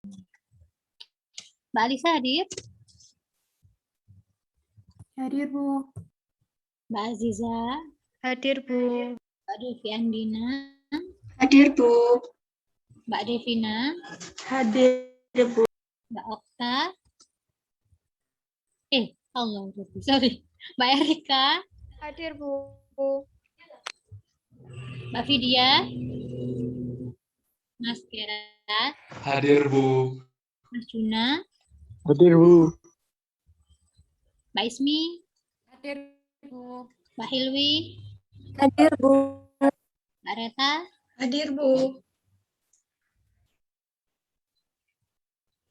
Mbak Alisa hadir? Hadir, Bu. Mbak Aziza? Hadir, Bu. Mbak Devi Andina? Hadir, Bu. Mbak Devina? Hadir, Bu. Mbak Okta? Allah, sorry. Mbak Erika? Hadir, Bu. Mbak Vidya? Mas Gerard? Hadir, Bu. Mas Juna? Hadir, Bu. Mbak Ismi? Hadir, Bu. Mbak Hilwi? Hadir, Bu. Mbak Reta? Hadir, Bu.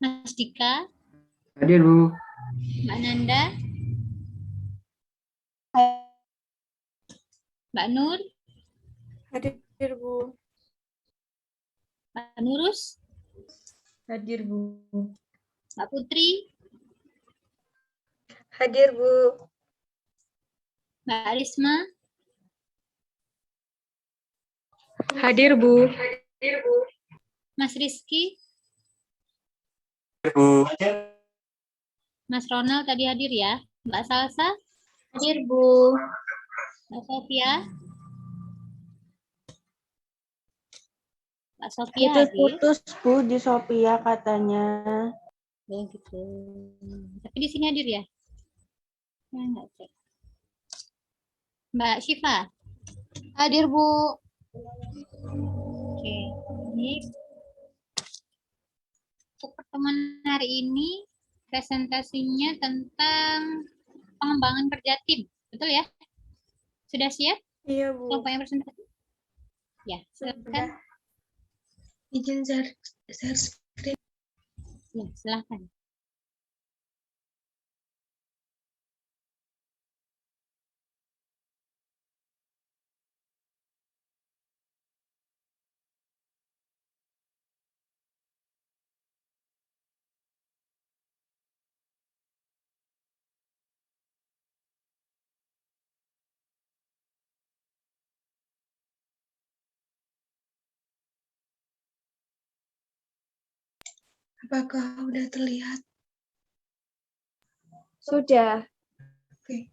Mas Dika? Hadir, Bu. Mbak Nanda? Mbak Nur? Hadir, Bu. Mbak Nurus? Hadir, Bu. Mbak Putri? Hadir, Bu. Mbak Risma? Hadir, Bu. Mas Rizky? Hadir, Bu. Mas Ronald tadi hadir ya? Mbak Salsa? Hadir, Bu. Mbak Sofia? Mbak Sofia Itu hadir? putus, Bu, di Sophia katanya. Oh gitu. Tapi di sini hadir ya? Ya nggak cek. Mbak Syifa? Hadir, Bu. Oke. Ini untuk pertemuan hari ini presentasinya tentang pengembangan kerja tim. Betul ya? Sudah siap? Iya, Bu. Kelompok yang presentasi? Ya, silakan. Izin share screen. Ya, silakan. Apakah udah terlihat? Sudah. Oke.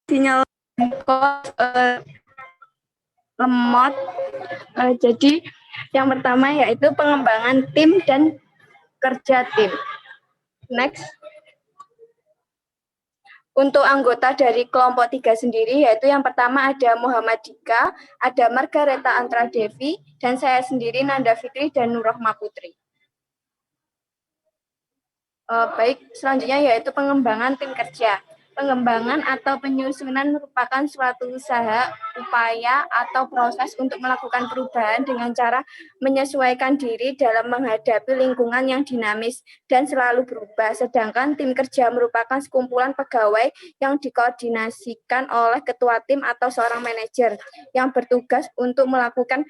Sinyal lemot. Jadi yang pertama yaitu pengembangan tim dan kerja tim. Next. Untuk anggota dari kelompok 3 sendiri, yaitu yang pertama ada Muhammad Dika, ada Margareta Antra Devi, dan saya sendiri Nanda Fitri dan Nurrohma Putri. Baik, selanjutnya yaitu pengembangan tim kerja. Pengembangan atau penyusunan merupakan suatu usaha, upaya, atau proses untuk melakukan perubahan dengan cara menyesuaikan diri dalam menghadapi lingkungan yang dinamis dan selalu berubah. Sedangkan tim kerja merupakan sekumpulan pegawai yang dikoordinasikan oleh ketua tim atau seorang manajer yang bertugas untuk melakukan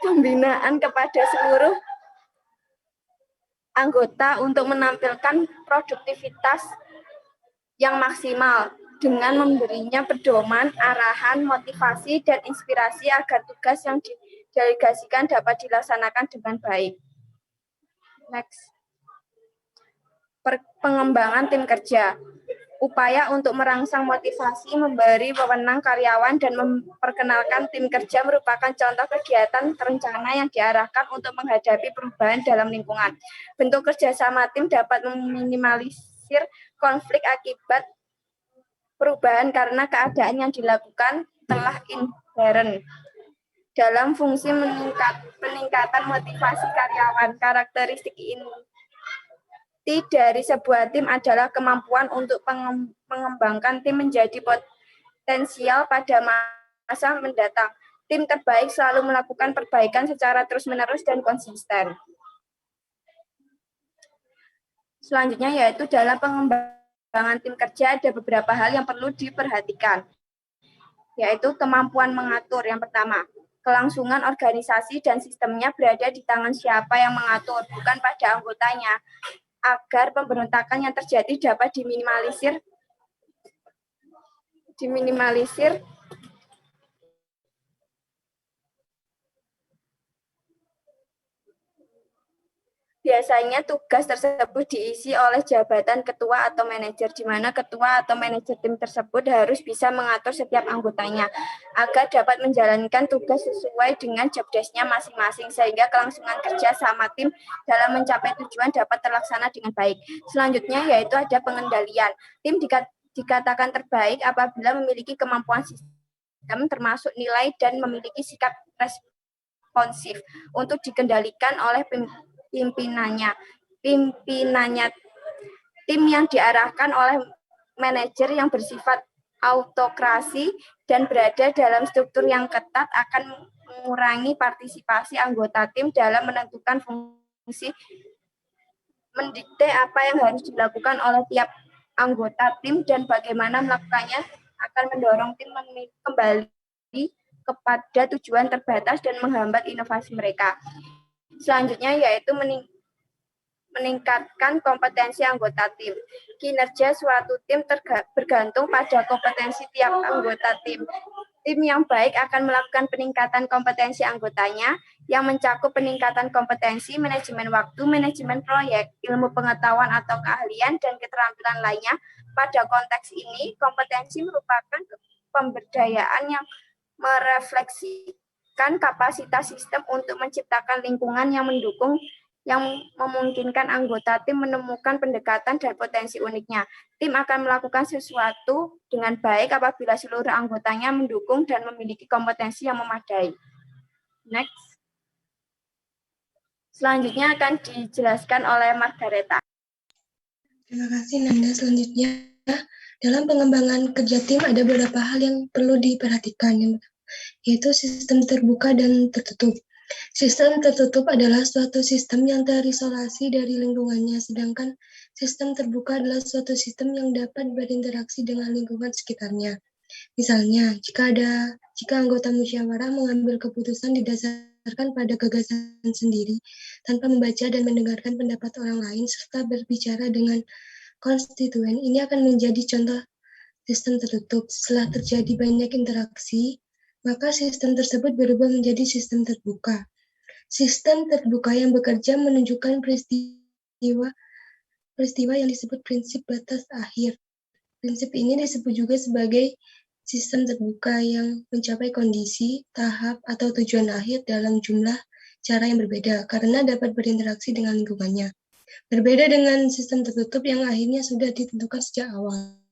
pembinaan kepada seluruh anggota untuk menampilkan produktivitas yang maksimal dengan memberinya pedoman, arahan, motivasi, dan inspirasi agar tugas yang didelegasikan dapat dilaksanakan dengan baik. Next. Pengembangan tim kerja. Upaya untuk merangsang motivasi, memberi wewenang karyawan, dan memperkenalkan tim kerja merupakan contoh kegiatan terencana yang diarahkan untuk menghadapi perubahan dalam lingkungan. Bentuk kerjasama tim dapat meminimalisir konflik akibat perubahan karena keadaan yang dilakukan telah inherent dalam fungsi peningkatan motivasi karyawan. Karakteristik inti dari sebuah tim adalah kemampuan untuk mengembangkan tim menjadi potensial pada masa mendatang. Tim terbaik selalu melakukan perbaikan secara terus-menerus dan konsisten. Selanjutnya yaitu dalam pengembangan tim kerja ada beberapa hal yang perlu diperhatikan, yaitu kemampuan mengatur. Yang pertama, kelangsungan organisasi dan sistemnya berada di tangan siapa yang mengatur, bukan pada anggotanya, agar pemberontakan yang terjadi dapat diminimalisir Biasanya tugas tersebut diisi oleh jabatan ketua atau manajer, di mana ketua atau manajer tim tersebut harus bisa mengatur setiap anggotanya agar dapat menjalankan tugas sesuai dengan job desk-nya masing-masing, sehingga kelangsungan kerja sama tim dalam mencapai tujuan dapat terlaksana dengan baik. Selanjutnya yaitu ada pengendalian. Tim dikatakan terbaik apabila memiliki kemampuan sistem termasuk nilai dan memiliki sikap responsif untuk dikendalikan oleh pimpinannya. Tim yang diarahkan oleh manajer yang bersifat autokrasi dan berada dalam struktur yang ketat akan mengurangi partisipasi anggota tim dalam menentukan fungsi, mendikte apa yang harus dilakukan oleh tiap anggota tim dan bagaimana melakukannya akan mendorong tim kembali kepada tujuan terbatas dan menghambat inovasi mereka. Selanjutnya yaitu meningkatkan kompetensi anggota tim. Kinerja suatu tim bergantung pada kompetensi tiap anggota tim. Tim yang baik akan melakukan peningkatan kompetensi anggotanya yang mencakup peningkatan kompetensi, manajemen waktu, manajemen proyek, ilmu pengetahuan atau keahlian, dan keterampilan lainnya. Pada konteks ini, kompetensi merupakan pemberdayaan yang merefleksikan kapasitas sistem untuk menciptakan lingkungan yang mendukung, yang memungkinkan anggota tim menemukan pendekatan dan potensi uniknya. Tim akan melakukan sesuatu dengan baik apabila seluruh anggotanya mendukung dan memiliki kompetensi yang memadai. Next. Selanjutnya akan dijelaskan oleh Margareta. Terima kasih, Nanda. Selanjutnya, dalam pengembangan kerja tim ada beberapa hal yang perlu diperhatikan, yaitu sistem terbuka dan tertutup. Sistem tertutup adalah suatu sistem yang terisolasi dari lingkungannya, sedangkan sistem terbuka adalah suatu sistem yang dapat berinteraksi dengan lingkungan sekitarnya. Misalnya, jika anggota musyawarah mengambil keputusan didasarkan pada gagasan sendiri, tanpa membaca dan mendengarkan pendapat orang lain, serta berbicara dengan konstituen, ini akan menjadi contoh sistem tertutup. Setelah terjadi banyak interaksi, maka sistem tersebut berubah menjadi sistem terbuka. Sistem terbuka yang bekerja menunjukkan peristiwa yang disebut prinsip batas akhir. Prinsip ini disebut juga sebagai sistem terbuka yang mencapai kondisi, tahap, atau tujuan akhir dalam jumlah cara yang berbeda karena dapat berinteraksi dengan lingkungannya. Berbeda dengan sistem tertutup yang akhirnya sudah ditentukan sejak awal.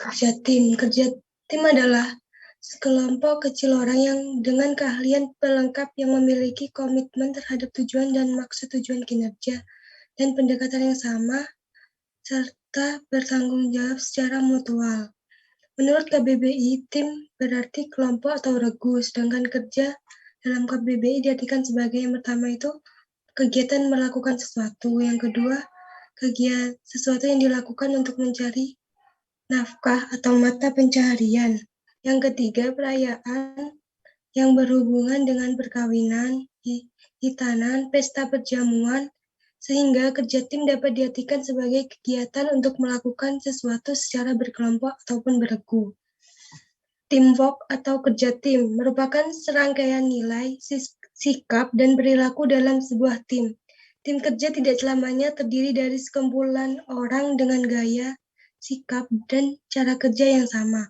Kerja tim adalah sekelompok kecil orang yang dengan keahlian pelengkap yang memiliki komitmen terhadap tujuan dan maksud tujuan kinerja dan pendekatan yang sama, serta bertanggung jawab secara mutual. Menurut KBBI, tim berarti kelompok atau regu, sedangkan kerja dalam KBBI diartikan sebagai yang pertama itu kegiatan melakukan sesuatu, yang kedua kegiatan sesuatu yang dilakukan untuk mencari nafkah atau mata pencaharian. Yang ketiga, perayaan yang berhubungan dengan perkawinan, hitanan, pesta perjamuan, sehingga kerja tim dapat diartikan sebagai kegiatan untuk melakukan sesuatu secara berkelompok ataupun beregu. Teamwork atau kerja tim merupakan serangkaian nilai, sikap, dan perilaku dalam sebuah tim. Tim kerja tidak selamanya terdiri dari sekumpulan orang dengan gaya, sikap, dan cara kerja yang sama.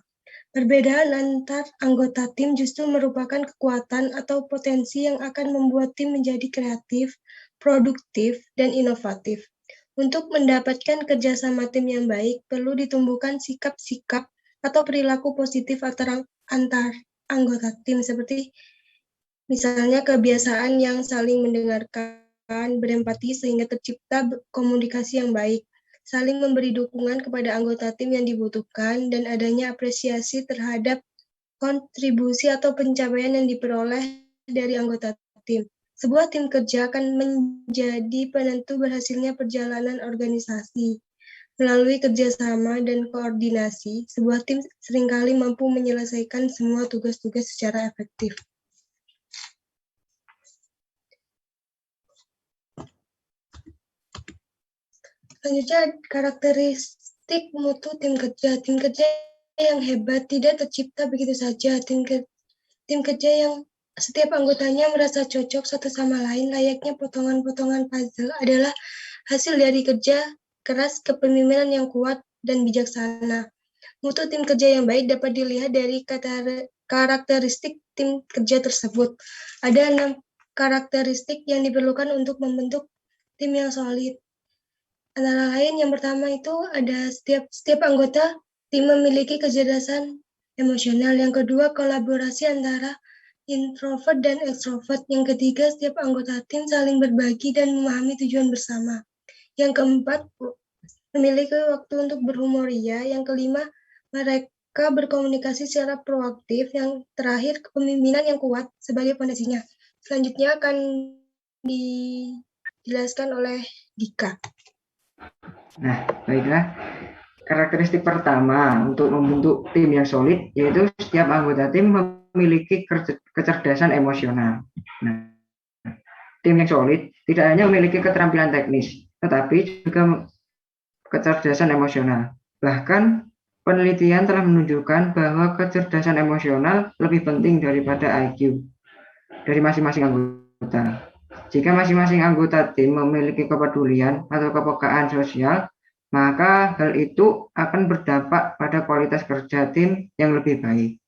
Perbedaan antar anggota tim justru merupakan kekuatan atau potensi yang akan membuat tim menjadi kreatif, produktif, dan inovatif. Untuk mendapatkan kerjasama tim yang baik, perlu ditumbuhkan sikap-sikap atau perilaku positif antar anggota tim, seperti misalnya kebiasaan yang saling mendengarkan, berempati sehingga tercipta komunikasi yang baik, saling memberi dukungan kepada anggota tim yang dibutuhkan, dan adanya apresiasi terhadap kontribusi atau pencapaian yang diperoleh dari anggota tim. Sebuah tim kerja akan menjadi penentu berhasilnya perjalanan organisasi. Melalui kerjasama dan koordinasi, sebuah tim seringkali mampu menyelesaikan semua tugas-tugas secara efektif. Selanjutnya, karakteristik mutu tim kerja. Tim kerja yang hebat tidak tercipta begitu saja. Tim kerja yang setiap anggotanya merasa cocok satu sama lain, layaknya potongan-potongan puzzle, adalah hasil dari kerja keras, kepemimpinan yang kuat, dan bijaksana. Mutu tim kerja yang baik dapat dilihat dari karakteristik tim kerja tersebut. Ada 6 karakteristik yang diperlukan untuk membentuk tim yang solid. Antara lain, yang pertama itu ada setiap anggota tim memiliki kecerdasan emosional. Yang kedua, kolaborasi antara introvert dan ekstrovert. Yang ketiga, setiap anggota tim saling berbagi dan memahami tujuan bersama. Yang keempat, memiliki waktu untuk berhumoria. Yang kelima, mereka berkomunikasi secara proaktif. Yang terakhir, kepemimpinan yang kuat sebagai fondasinya. Selanjutnya akan dijelaskan oleh Dika. Nah, baiklah. Karakteristik pertama untuk membentuk tim yang solid, yaitu setiap anggota tim memiliki kecerdasan emosional. Nah, tim yang solid tidak hanya memiliki keterampilan teknis, tetapi juga kecerdasan emosional. Bahkan, penelitian telah menunjukkan bahwa kecerdasan emosional lebih penting daripada IQ dari masing-masing anggota. Jika masing-masing anggota tim memiliki kepedulian atau kepekaan sosial, maka hal itu akan berdampak pada kualitas kerja tim yang lebih baik.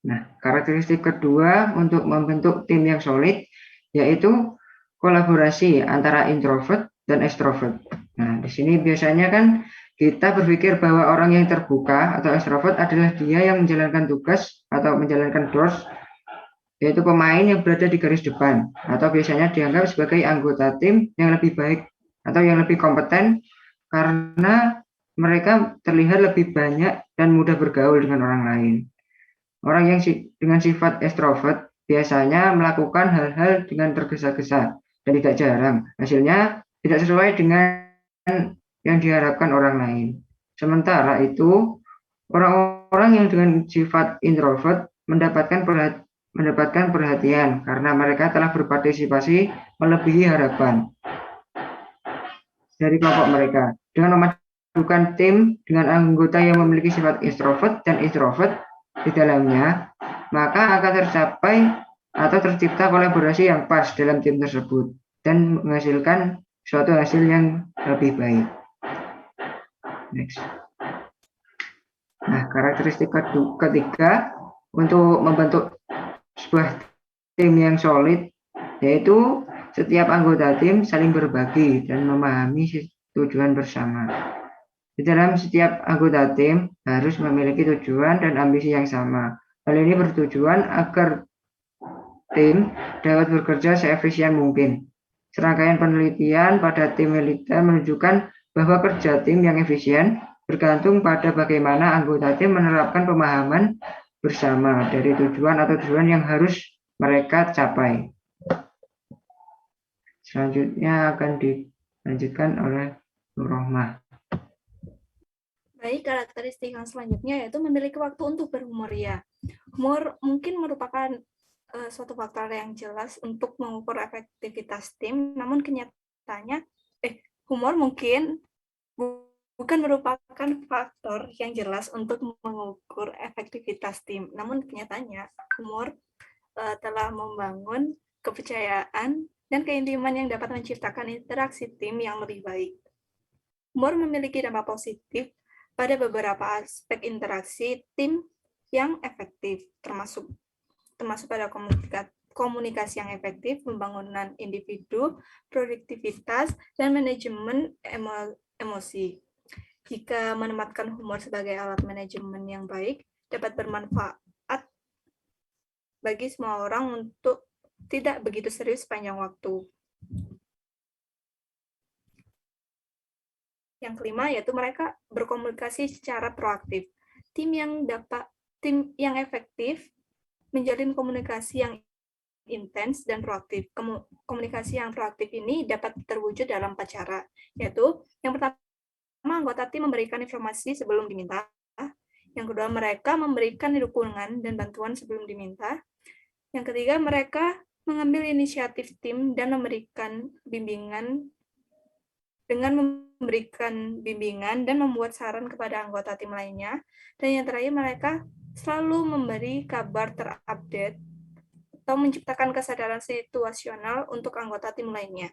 Nah, karakteristik kedua untuk membentuk tim yang solid yaitu kolaborasi antara introvert dan extrovert. Nah, di sini biasanya kan kita berpikir bahwa orang yang terbuka atau extrovert adalah dia yang menjalankan tugas atau menjalankan doors, yaitu pemain yang berada di garis depan, atau biasanya dianggap sebagai anggota tim yang lebih baik atau yang lebih kompeten karena mereka terlihat lebih banyak dan mudah bergaul dengan orang lain. Orang yang dengan sifat extrovert biasanya melakukan hal-hal dengan tergesa-gesa dan tidak jarang hasilnya tidak sesuai dengan yang diharapkan orang lain. Sementara itu, orang-orang yang dengan sifat introvert mendapatkan perhatian karena mereka telah berpartisipasi melebihi harapan dari kelompok mereka. Dengan memadukan tim dengan anggota yang memiliki sifat extrovert dan introvert di dalamnya, maka akan tercapai atau tercipta kolaborasi yang pas dalam tim tersebut dan menghasilkan suatu hasil yang lebih baik. Next. Nah, karakteristik ketiga untuk membentuk sebuah tim yang solid yaitu setiap anggota tim saling berbagi dan memahami tujuan bersama. Di dalam setiap anggota tim harus memiliki tujuan dan ambisi yang sama. Hal ini bertujuan agar tim dapat bekerja seefisien mungkin. Serangkaian penelitian pada tim militer menunjukkan bahwa kerja tim yang efisien bergantung pada bagaimana anggota tim menerapkan pemahaman bersama dari tujuan atau tujuan yang harus mereka capai. Selanjutnya akan dilanjutkan oleh Nur Rohmah. Baik, karakteristik yang selanjutnya yaitu memiliki waktu untuk berhumoria. Humor mungkin merupakan suatu faktor yang jelas untuk mengukur efektivitas tim, namun kenyataannya humor mungkin bukan merupakan faktor yang jelas untuk mengukur efektivitas tim. Namun kenyataannya humor telah membangun kepercayaan dan keintiman yang dapat menciptakan interaksi tim yang lebih baik. Humor memiliki dampak positif pada beberapa aspek interaksi tim yang efektif, termasuk pada komunikasi yang efektif, pembangunan individu, produktivitas, dan manajemen emosi. Jika menempatkan humor sebagai alat manajemen yang baik, dapat bermanfaat bagi semua orang untuk tidak begitu serius sepanjang waktu. Yang kelima yaitu mereka berkomunikasi secara proaktif. Tim yang efektif menjalin komunikasi yang intens dan proaktif. Komunikasi yang proaktif ini dapat terwujud dalam 4 cara, yaitu yang pertama, anggota tim memberikan informasi sebelum diminta. Yang kedua, mereka memberikan dukungan dan bantuan sebelum diminta. Yang ketiga, mereka mengambil inisiatif tim dan memberikan bimbingan dan membuat saran kepada anggota tim lainnya. Dan yang terakhir, mereka selalu memberi kabar terupdate atau menciptakan kesadaran situasional untuk anggota tim lainnya.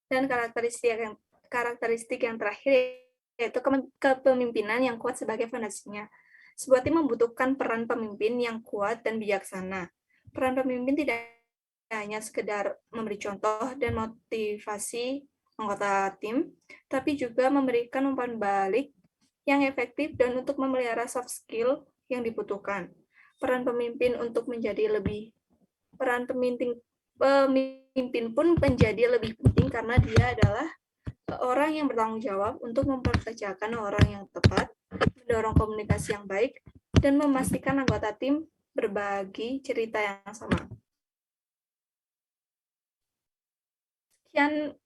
Dan karakteristik yang terakhir yaitu kepemimpinan yang kuat sebagai fondasinya. Sebuah tim membutuhkan peran pemimpin yang kuat dan bijaksana. Peran pemimpin tidak hanya sekedar memberi contoh dan motivasi anggota tim, tapi juga memberikan umpan balik yang efektif dan untuk memelihara soft skill yang dibutuhkan. Peran pemimpin pun menjadi lebih penting karena dia adalah orang yang bertanggung jawab untuk memperkerjakan orang yang tepat, mendorong komunikasi yang baik, dan memastikan anggota tim berbagi cerita yang sama. Sekian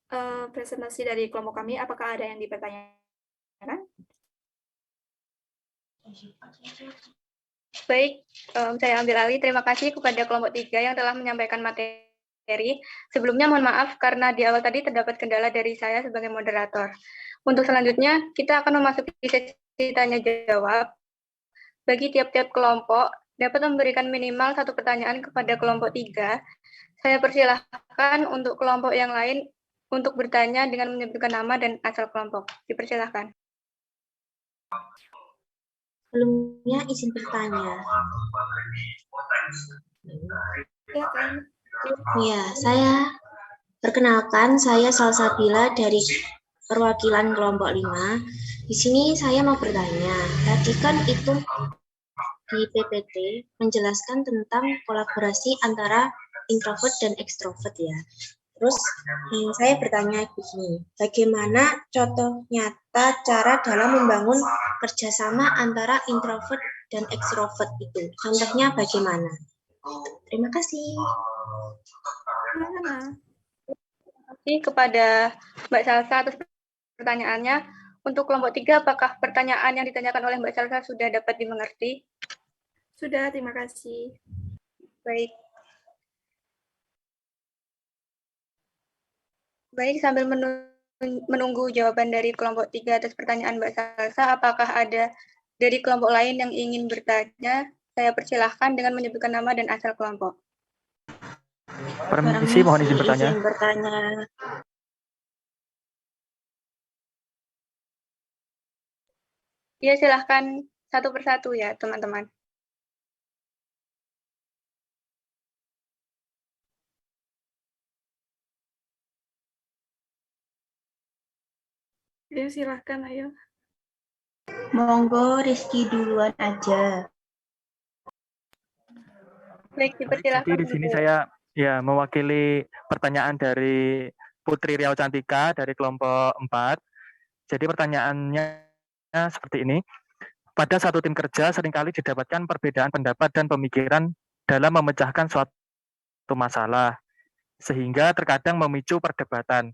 presentasi dari kelompok kami. Apakah ada yang dipertanyakan? Baik, saya ambil alih. Terima kasih kepada kelompok 3 yang telah menyampaikan materi. Sebelumnya mohon maaf karena di awal tadi terdapat kendala dari saya sebagai moderator. Untuk selanjutnya, kita akan memasuki sesi tanya jawab. Bagi tiap-tiap kelompok, dapat memberikan minimal 1 pertanyaan kepada kelompok 3. Saya persilahkan untuk kelompok yang lain untuk bertanya dengan menyebutkan nama dan asal kelompok. Dipersilahkan. Sebelumnya izin bertanya. Silakan. Ya, saya perkenalkan, saya Salsabila dari perwakilan kelompok 5. Di sini saya mau bertanya. Tadi kan itu di PPT menjelaskan tentang kolaborasi antara introvert dan ekstrovert ya. Terus saya bertanya begini, bagaimana contoh nyata cara dalam membangun kerjasama antara introvert dan ekstrovert itu? Contohnya bagaimana? Terima kasih. Terima kasih kepada Mbak Salsa atas pertanyaannya. Untuk kelompok 3, apakah pertanyaan yang ditanyakan oleh Mbak Salsa sudah dapat dimengerti? Sudah, terima kasih. Baik. Baik, sambil menunggu jawaban dari kelompok 3 atas pertanyaan Mbak Salsa, apakah ada dari kelompok lain yang ingin bertanya? Saya persilahkan dengan menyebutkan nama dan asal kelompok. Permisi, mohon izin bertanya. Ya, silahkan satu persatu ya, teman-teman. Ya, silahkan, ayo. Monggo Rizky duluan aja. Baik, dipersilakan. Jadi di sini saya mewakili pertanyaan dari Putri Riau Cantika dari kelompok 4. Jadi pertanyaannya seperti ini. Pada satu tim kerja seringkali didapatkan perbedaan pendapat dan pemikiran dalam memecahkan suatu masalah, sehingga terkadang memicu perdebatan.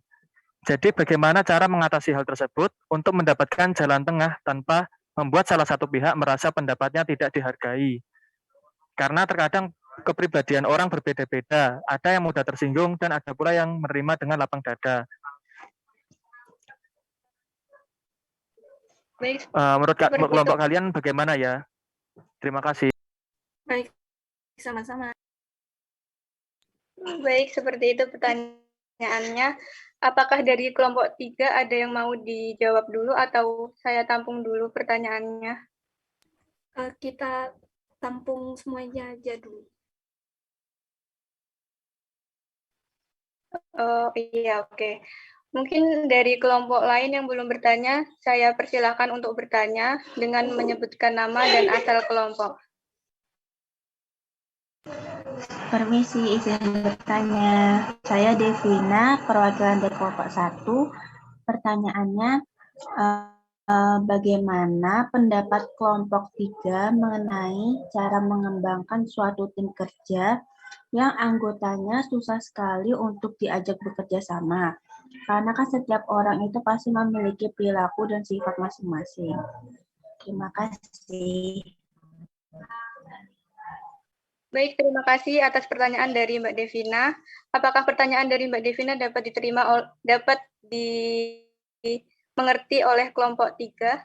Jadi bagaimana cara mengatasi hal tersebut untuk mendapatkan jalan tengah tanpa membuat salah satu pihak merasa pendapatnya tidak dihargai? Karena terkadang kepribadian orang berbeda-beda, ada yang mudah tersinggung dan ada pula yang menerima dengan lapang dada. Baik, menurut kelompok kalian bagaimana ya? Terima kasih. Baik, sama-sama. Baik, seperti itu pertanyaannya. Apakah dari kelompok 3 ada yang mau dijawab dulu atau saya tampung dulu pertanyaannya? Kita tampung semuanya aja dulu. Oh iya, oke. Mungkin dari kelompok lain yang belum bertanya, saya persilahkan untuk bertanya dengan menyebutkan nama dan asal kelompok. Permisi, izin bertanya. Saya Devina, perwakilan dari kelompok 1. Pertanyaannya, bagaimana pendapat kelompok 3 mengenai cara mengembangkan suatu tim kerja yang anggotanya susah sekali untuk diajak bekerja sama? Karena kan setiap orang itu pasti memiliki perilaku dan sifat masing-masing. Terima kasih. Baik, terima kasih atas pertanyaan dari Mbak Devina. Apakah pertanyaan dari Mbak Devina dapat dimengerti oleh kelompok 3?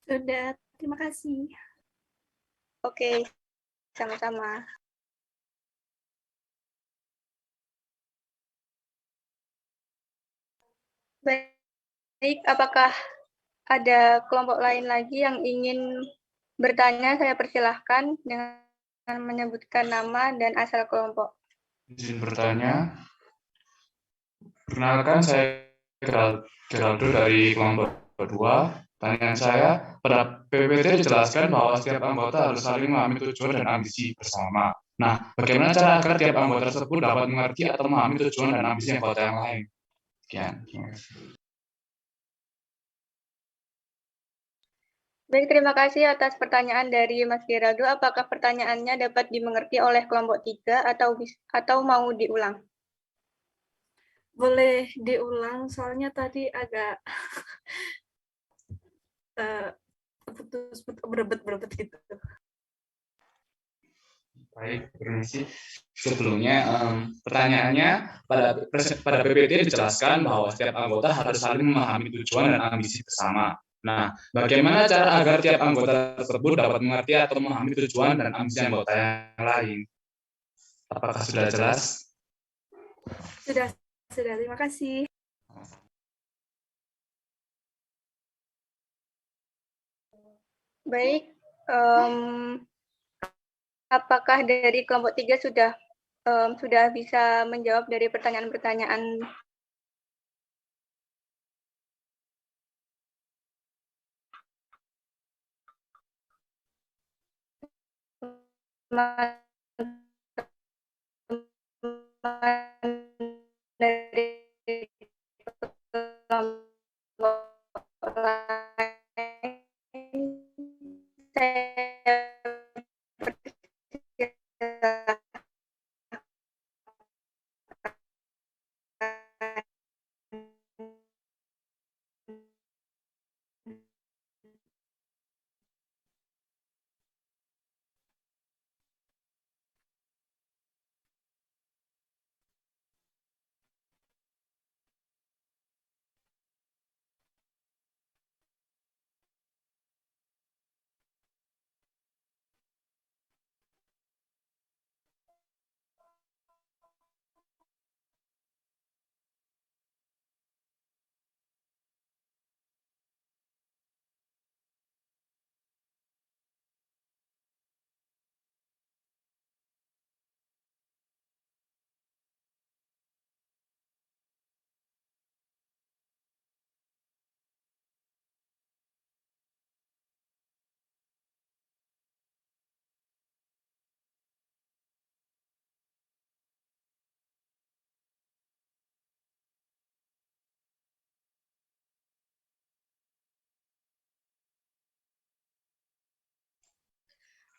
Sudah, terima kasih. Oke, sama-sama. Baik, apakah ada kelompok lain lagi yang ingin bertanya? Saya persilahkan dengan menyebutkan nama dan asal kelompok. Izin bertanya. Perkenalkan, saya Geraldo dari kelompok 2. Pertanyaan saya, pada PPT dijelaskan bahwa setiap anggota harus saling memahami tujuan dan ambisi bersama. Nah, bagaimana cara agar tiap anggota tersebut dapat mengerti atau memahami tujuan dan ambisi anggota yang lain? Sekian. Terima kasih. Baik, terima kasih atas pertanyaan dari Mas Geraldo. Apakah pertanyaannya dapat dimengerti oleh kelompok 3 atau mau diulang? Boleh diulang, soalnya tadi agak putus berebet gitu. Baik, permisi. Sebelumnya, pertanyaannya pada PPT dijelaskan bahwa setiap anggota harus saling memahami tujuan dan ambisi bersama. Nah, bagaimana cara agar tiap anggota tersebut dapat mengerti atau memahami tujuan dan ambisi anggota yang lain? Apakah sudah jelas? Sudah, terima kasih. Baik, apakah dari kelompok 3 sudah bisa menjawab dari pertanyaan-pertanyaan dari kelompok lain? Saya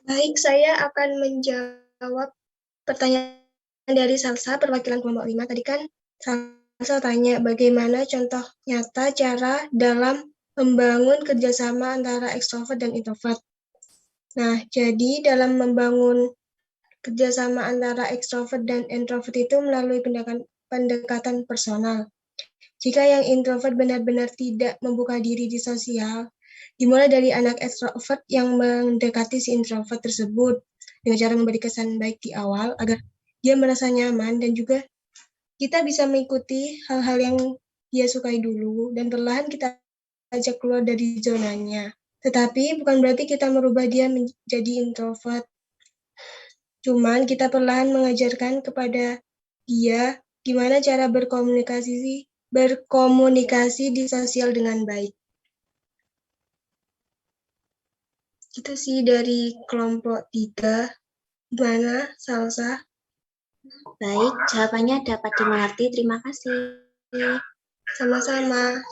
Baik, saya akan menjawab pertanyaan dari Salsa, perwakilan kelompok 5. Tadi kan Salsa tanya bagaimana contoh nyata cara dalam membangun kerjasama antara ekstrovert dan introvert. Nah, jadi dalam membangun kerjasama antara ekstrovert dan introvert itu melalui pendekatan personal. Jika yang introvert benar-benar tidak membuka diri di sosial, dimulai dari anak ekstrovert yang mendekati si introvert tersebut dengan cara memberi kesan baik di awal agar dia merasa nyaman, dan juga kita bisa mengikuti hal-hal yang dia sukai dulu, dan perlahan kita ajak keluar dari zonanya. Tetapi bukan berarti kita merubah dia menjadi introvert. Cuman kita perlahan mengajarkan kepada dia gimana cara berkomunikasi di sosial dengan baik. Itu sih dari kelompok 3. Gimana, Salsa? Baik, jawabannya dapat dimengerti. Terima kasih. Sama-sama.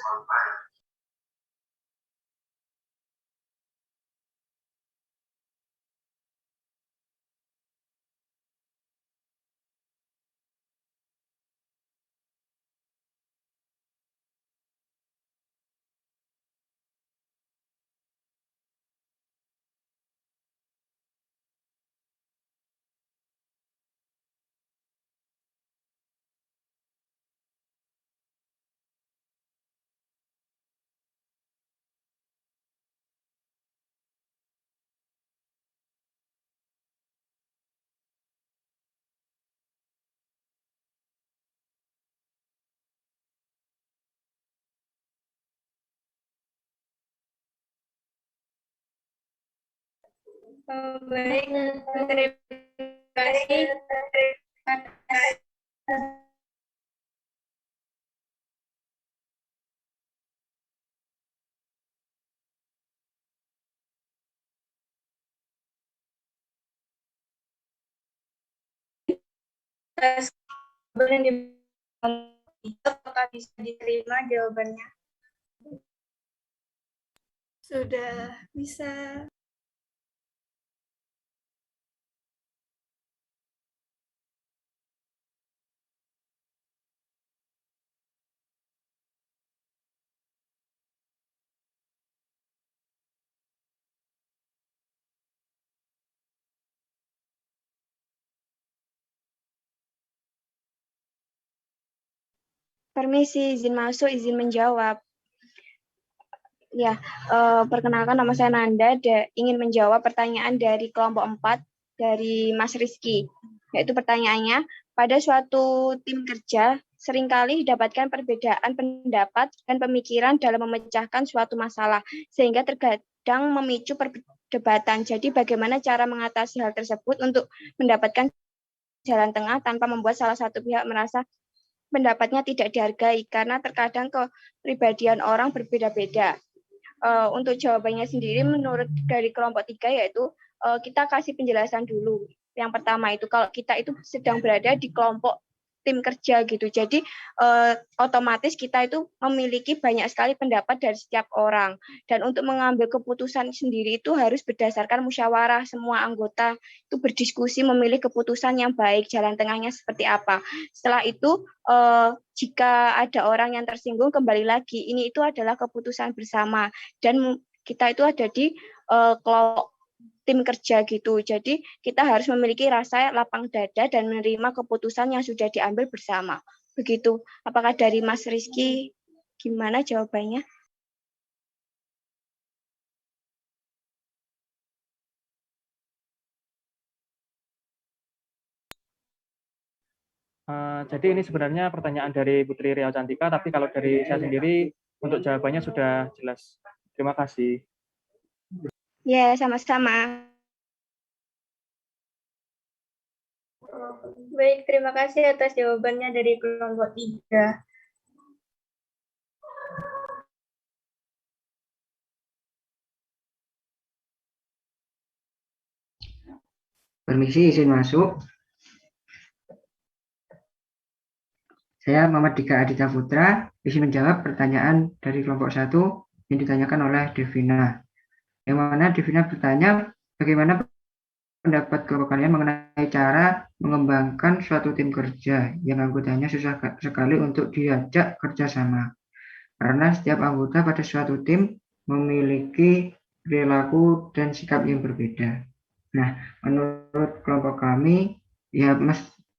Baik, terima kasih atas jawaban yang apakah bisa diterima jawabannya? Sudah bisa. Permisi, izin masuk, izin menjawab. Ya, perkenalkan nama saya Nanda, ingin menjawab pertanyaan dari kelompok 4 dari Mas Rizky. Yaitu pertanyaannya, pada suatu tim kerja, seringkali didapatkan perbedaan pendapat dan pemikiran dalam memecahkan suatu masalah, sehingga terkadang memicu perdebatan. Jadi bagaimana cara mengatasi hal tersebut untuk mendapatkan jalan tengah tanpa membuat salah satu pihak merasa pendapatnya tidak dihargai, karena terkadang kepribadian orang berbeda-beda. Untuk jawabannya sendiri menurut dari kelompok 3 yaitu kita kasih penjelasan dulu. Yang pertama itu kalau kita itu sedang berada di kelompok tim kerja gitu. Jadi otomatis kita itu memiliki banyak sekali pendapat dari setiap orang. Dan untuk mengambil keputusan sendiri itu harus berdasarkan musyawarah, semua anggota itu berdiskusi memilih keputusan yang baik, jalan tengahnya seperti apa. Setelah itu jika ada orang yang tersinggung, kembali lagi ini itu adalah keputusan bersama dan kita itu ada di kelompok tim kerja gitu. Jadi kita harus memiliki rasa lapang dada dan menerima keputusan yang sudah diambil bersama. Begitu. Apakah dari Mas Rizky gimana jawabannya? Jadi ini sebenarnya pertanyaan dari Putri Riau Cantika, tapi kalau dari saya sendiri untuk jawabannya sudah jelas. Terima kasih. Ya, sama-sama. Baik, terima kasih atas jawabannya dari kelompok 3. Permisi, izin masuk. Saya Muhammad Dika Aditya Putra, izin menjawab pertanyaan dari kelompok 1 yang ditanyakan oleh Devina. Yang mana Devina bertanya, bagaimana pendapat kelompok kalian mengenai cara mengembangkan suatu tim kerja yang anggotanya susah sekali untuk diajak kerjasama. Karena setiap anggota pada suatu tim memiliki perilaku dan sikap yang berbeda. Nah, menurut kelompok kami, ya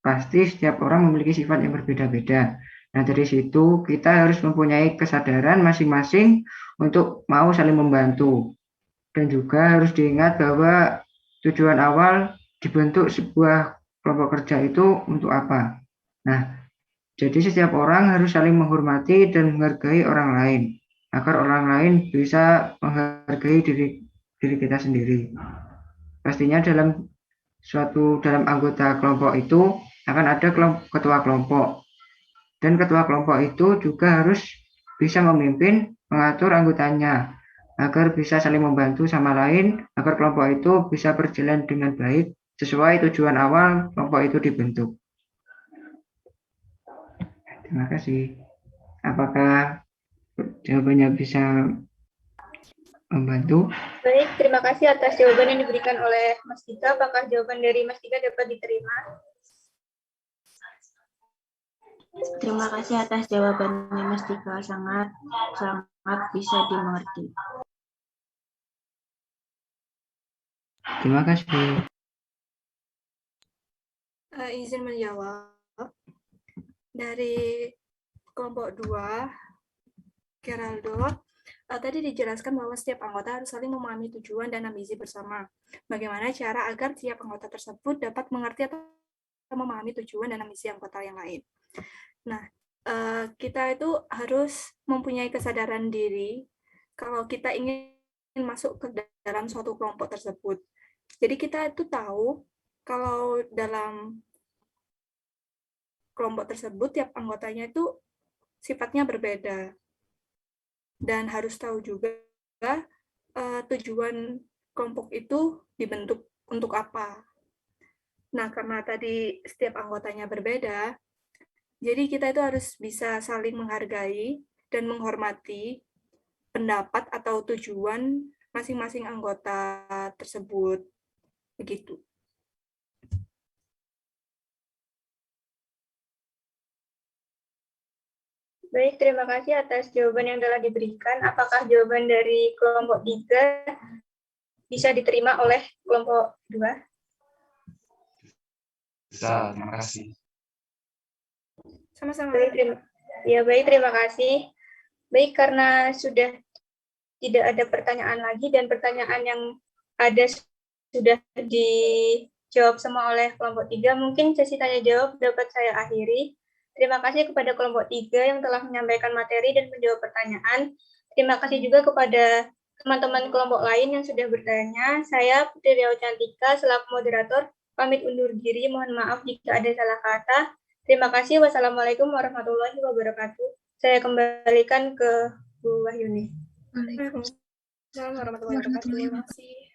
pasti setiap orang memiliki sifat yang berbeda-beda. Nah, dari situ kita harus mempunyai kesadaran masing-masing untuk mau saling membantu. Dan juga harus diingat bahwa tujuan awal dibentuk sebuah kelompok kerja itu untuk apa. Nah, jadi setiap orang harus saling menghormati dan menghargai orang lain, agar orang lain bisa menghargai diri kita sendiri. Pastinya dalam anggota kelompok itu akan ada ketua kelompok, dan ketua kelompok itu juga harus bisa memimpin, mengatur anggotanya agar bisa saling membantu sama lain, agar kelompok itu bisa berjalan dengan baik sesuai tujuan awal kelompok itu dibentuk. Terima kasih. Apakah jawabannya bisa membantu? Baik, terima kasih atas jawaban yang diberikan oleh Mas Dika. Apakah jawaban dari Mas Dika dapat diterima? Terima kasih atas jawabannya Mas Dika, sangat bisa dimengerti. Terima kasih. Izin menjawab. Dari kelompok 2, Geraldo, tadi dijelaskan bahwa setiap anggota harus saling memahami tujuan dan ambisi bersama. Bagaimana cara agar setiap anggota tersebut dapat mengerti atau memahami tujuan dan ambisi anggota yang lain. Nah, kita itu harus mempunyai kesadaran diri kalau kita ingin masuk ke dalam suatu kelompok tersebut. Jadi kita itu tahu kalau dalam kelompok tersebut tiap anggotanya itu sifatnya berbeda. Dan harus tahu juga tujuan kelompok itu dibentuk untuk apa. Nah, karena tadi setiap anggotanya berbeda, jadi kita itu harus bisa saling menghargai dan menghormati pendapat atau tujuan masing-masing anggota tersebut. Begitu. Baik, terima kasih atas jawaban yang telah diberikan. Apakah jawaban dari kelompok 3 bisa diterima oleh kelompok 2? Bisa, terima kasih. Sama-sama. Baik, terima kasih. Baik, karena sudah tidak ada pertanyaan lagi dan pertanyaan yang ada sudah dijawab semua oleh kelompok 3, mungkin sesi tanya jawab dapat saya akhiri. Terima kasih kepada kelompok 3 yang telah menyampaikan materi dan menjawab pertanyaan. Terima kasih juga kepada teman-teman kelompok lain yang sudah bertanya. Saya Putri Riau Cantika selaku moderator pamit undur diri. Mohon maaf jika ada salah kata. Terima kasih. Wassalamualaikum warahmatullahi wabarakatuh. Saya kembalikan ke Bu Wahyuni. Waalaikumsalam warahmatullahi wabarakatuh.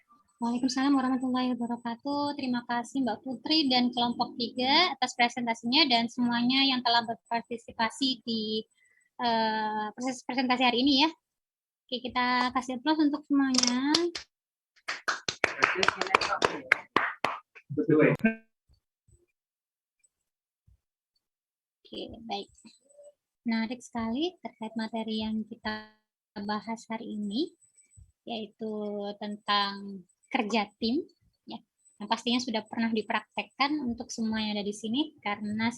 Waalaikumsalam warahmatullahi wabarakatuh. Terima kasih Mbak Putri dan kelompok 3 atas presentasinya dan semuanya yang telah berpartisipasi di proses presentasi hari ini ya. Oke, kita kasih aplaus untuk semuanya. Oke, baik. Menarik sekali terkait materi yang kita bahas hari ini, yaitu tentang kerja tim, ya, yang pastinya sudah pernah dipraktekkan untuk semua yang ada di sini karena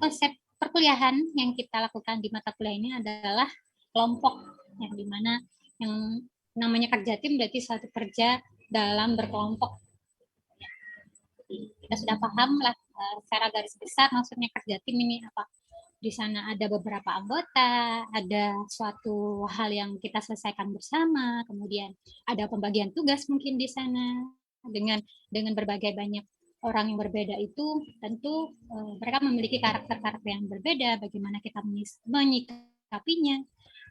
konsep perkuliahan yang kita lakukan di mata kuliah ini adalah kelompok, yang dimana yang namanya kerja tim berarti suatu kerja dalam berkelompok. Kita sudah paham lah secara garis besar maksudnya kerja tim ini apa. Di sana ada beberapa anggota, ada suatu hal yang kita selesaikan bersama, kemudian ada pembagian tugas mungkin di sana dengan berbagai banyak orang yang berbeda itu tentu mereka memiliki karakter-karakter yang berbeda, bagaimana kita menyikapinya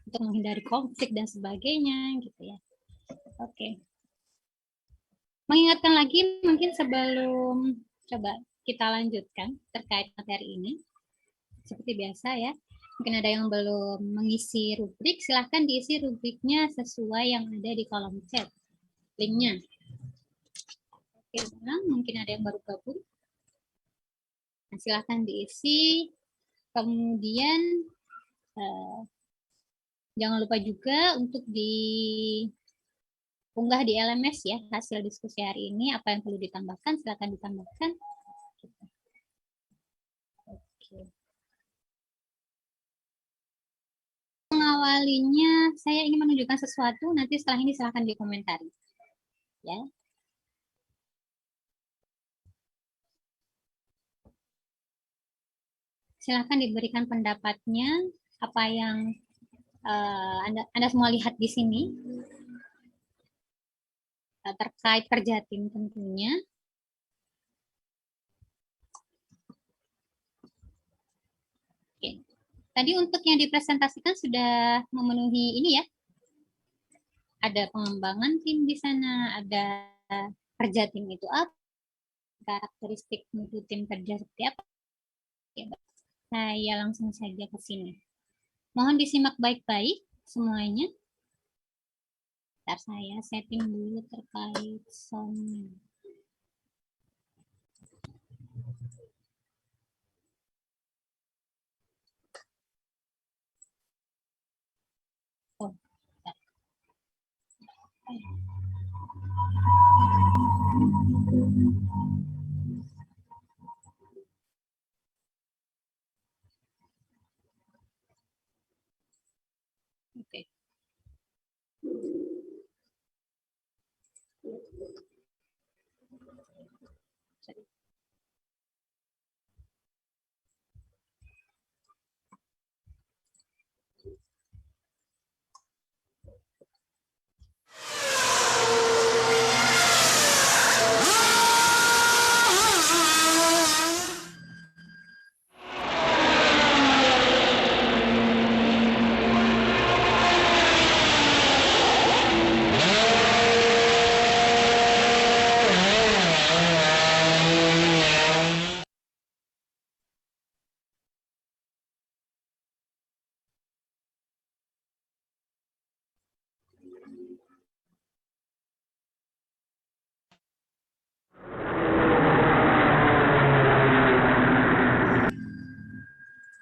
untuk menghindari konflik dan sebagainya gitu ya. Oke. Mengingatkan lagi mungkin sebelum coba kita lanjutkan terkait materi ini. Seperti biasa ya, mungkin ada yang belum mengisi rubrik, silahkan diisi rubriknya sesuai yang ada di kolom chat, linknya. Oke, mungkin ada yang baru gabung. Nah, silahkan diisi, kemudian jangan lupa juga untuk diunggah di LMS ya, hasil diskusi hari ini, apa yang perlu ditambahkan, silahkan ditambahkan. Oke. Mengawalinya, saya ingin menunjukkan sesuatu, nanti setelah ini silahkan dikomentari. Ya. Silahkan diberikan pendapatnya, apa yang Anda semua lihat di sini terkait kerja tim tentunya. Oke. Tadi untuk yang dipresentasikan sudah memenuhi ini ya. Ada pengembangan tim di sana, ada kerja tim itu apa, karakteristik untuk tim kerja seperti apa. Ya, saya langsung saja ke sini. Mohon disimak baik-baik semuanya. Bentar, saya setting dulu terkait sound. Oh, bentar. Oke.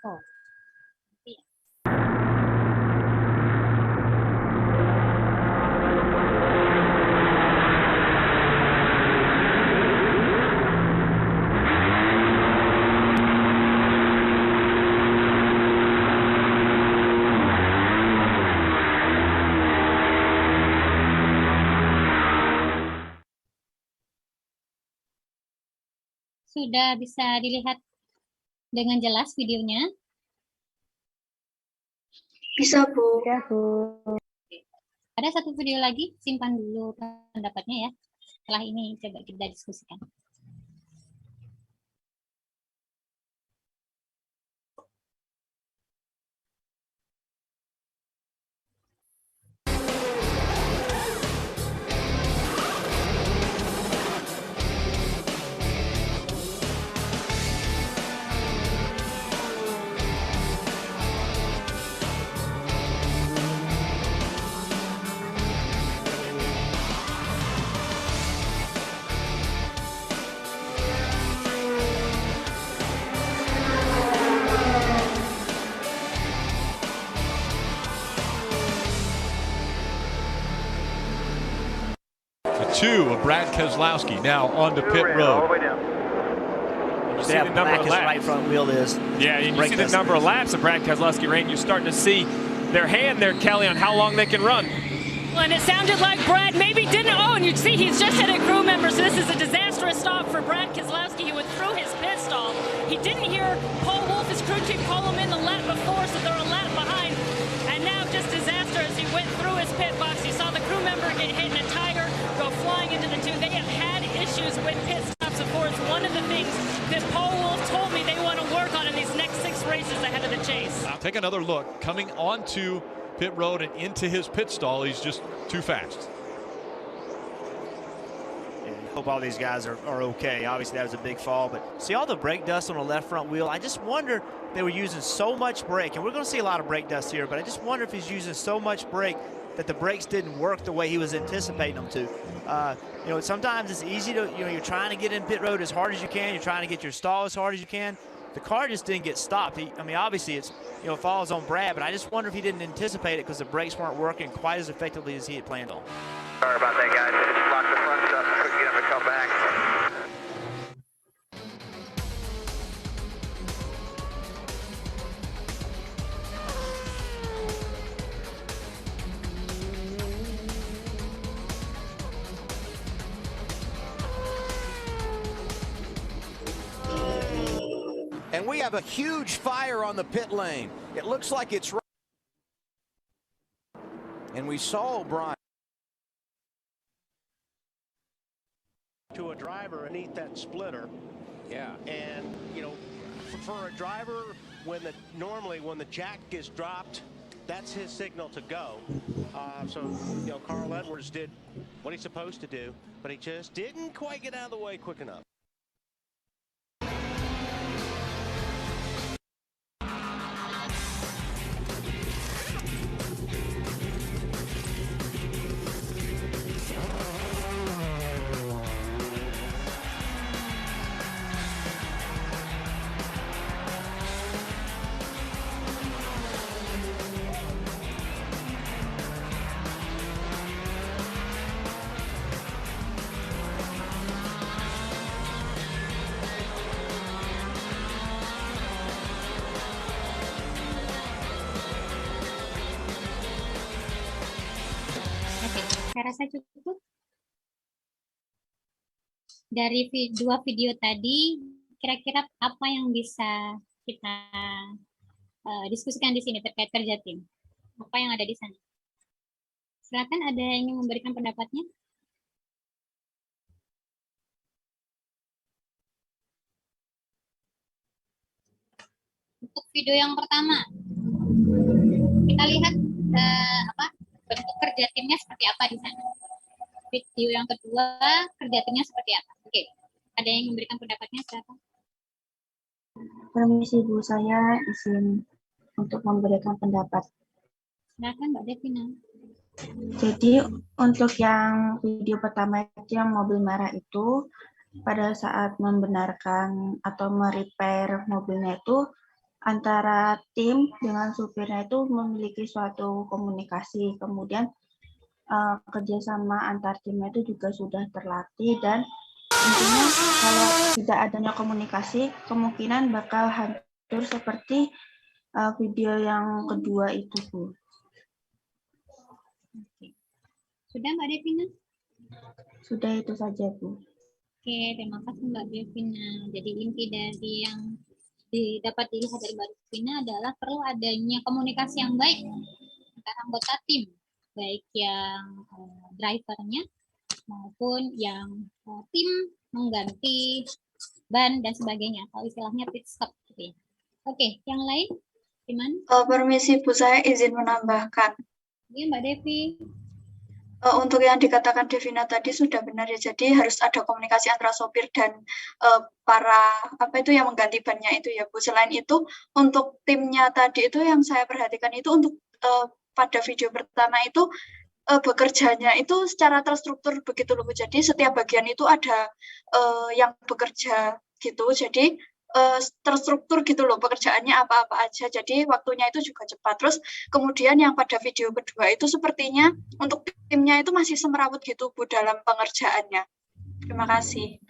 Oh. Iya. Sudah bisa dilihat dengan jelas videonya? Bisa, Bu. Ya, Bu. Ada satu video lagi, simpan dulu pendapatnya ya. Setelah ini coba kita diskusikan. Two of Brad Keselowski now onto pit road. You see the number of laps. Right front wheel is. Yeah, and you see the number of laps of Brad Keselowski, Rain. You're starting to see their hand there, Kelly, on how long they can run. And it sounded like Brad maybe didn't. Oh, and you see he's just hit a crew member. So this is a disastrous stop for Brad Keselowski. He went through his pit stall. He didn't hear Paul Wolf, his crew chief, call him in the lap before, so they're a lap behind. And now just disaster as he went through his pit box. He saw the crew member get hit in a tire, go flying into the two. They have had issues with pit stops before. It's one of the things that Paul Wolf told me they want to work on in these next 6 races ahead of the chase. Now take another look. Coming onto pit road and into his pit stall, he's just too fast. Hope all these guys are okay. Obviously, that was a big fall, but see all the brake dust on the left front wheel. I just wonder they were using so much brake, and we're going to see a lot of brake dust here, but I just wonder if he's using so much brake that the brakes didn't work the way he was anticipating them to. You know, sometimes it's easy to, you know, you're trying to get in pit road as hard as you can. You're trying to get your stall as hard as you can. The car just didn't get stopped. I mean, obviously, it's, you know, falls on Brad, but I just wonder if he didn't anticipate it because the brakes weren't working quite as effectively as he had planned on. Sorry about that, guys. Just locked the front stuff. Couldn't get him to come back. And And we have a huge fire on the pit lane. It looks like it's right. And we saw O'Brien. To a driver underneath that splitter. Yeah. And, you know, for a driver, normally when the jack is dropped, that's his signal to go. So, you know, Carl Edwards did what he's supposed to do, but he just didn't quite get out of the way quick enough. Saya rasa cukup. Dari dua video tadi, kira-kira apa yang bisa kita diskusikan di sini terkait kerja tim? Apa yang ada di sana? Silakan, ada yang ingin memberikan pendapatnya? Untuk video yang pertama, kita lihat bentuk kerja timnya seperti apa di sana. Video yang kedua, kerja timnya seperti apa. Oke, ada yang memberikan pendapatnya, silakan. Permisi Bu, saya izin untuk memberikan pendapat. Silakan Mbak Devina. Jadi untuk yang video pertama itu yang mobil merah itu, pada saat membenarkan atau merepair mobilnya itu, antara tim dengan supirnya itu memiliki suatu komunikasi, kemudian kerjasama antar timnya itu juga sudah terlatih, dan intinya kalau tidak adanya komunikasi kemungkinan bakal hancur seperti video yang kedua itu Bu. Sudah Mbak Devina? Sudah itu saja Bu. Oke, terima kasih Mbak Devina. Jadi inti dari yang dapat dilihat dari Mbak Devina adalah perlu adanya komunikasi yang baik antara anggota tim, baik yang drivernya maupun yang tim mengganti ban dan sebagainya, atau istilahnya pit stop gitu ya. Oke, yang lain gimana? Permisi Bu, saya izin menambahkan. Iya Mbak Devi. Untuk yang dikatakan Devina tadi sudah benar ya, jadi harus ada komunikasi antara sopir dan para yang mengganti bannya itu ya Bu. Selain itu untuk timnya tadi itu yang saya perhatikan itu untuk pada video pertama itu bekerjanya itu secara terstruktur begitu loh Bu. Jadi setiap bagian itu ada yang bekerja gitu, jadi terstruktur gitu loh pekerjaannya apa-apa aja, jadi waktunya itu juga cepat. Terus kemudian yang pada video kedua itu sepertinya untuk timnya itu masih semrawut gitu Bu dalam pengerjaannya. Terima kasih.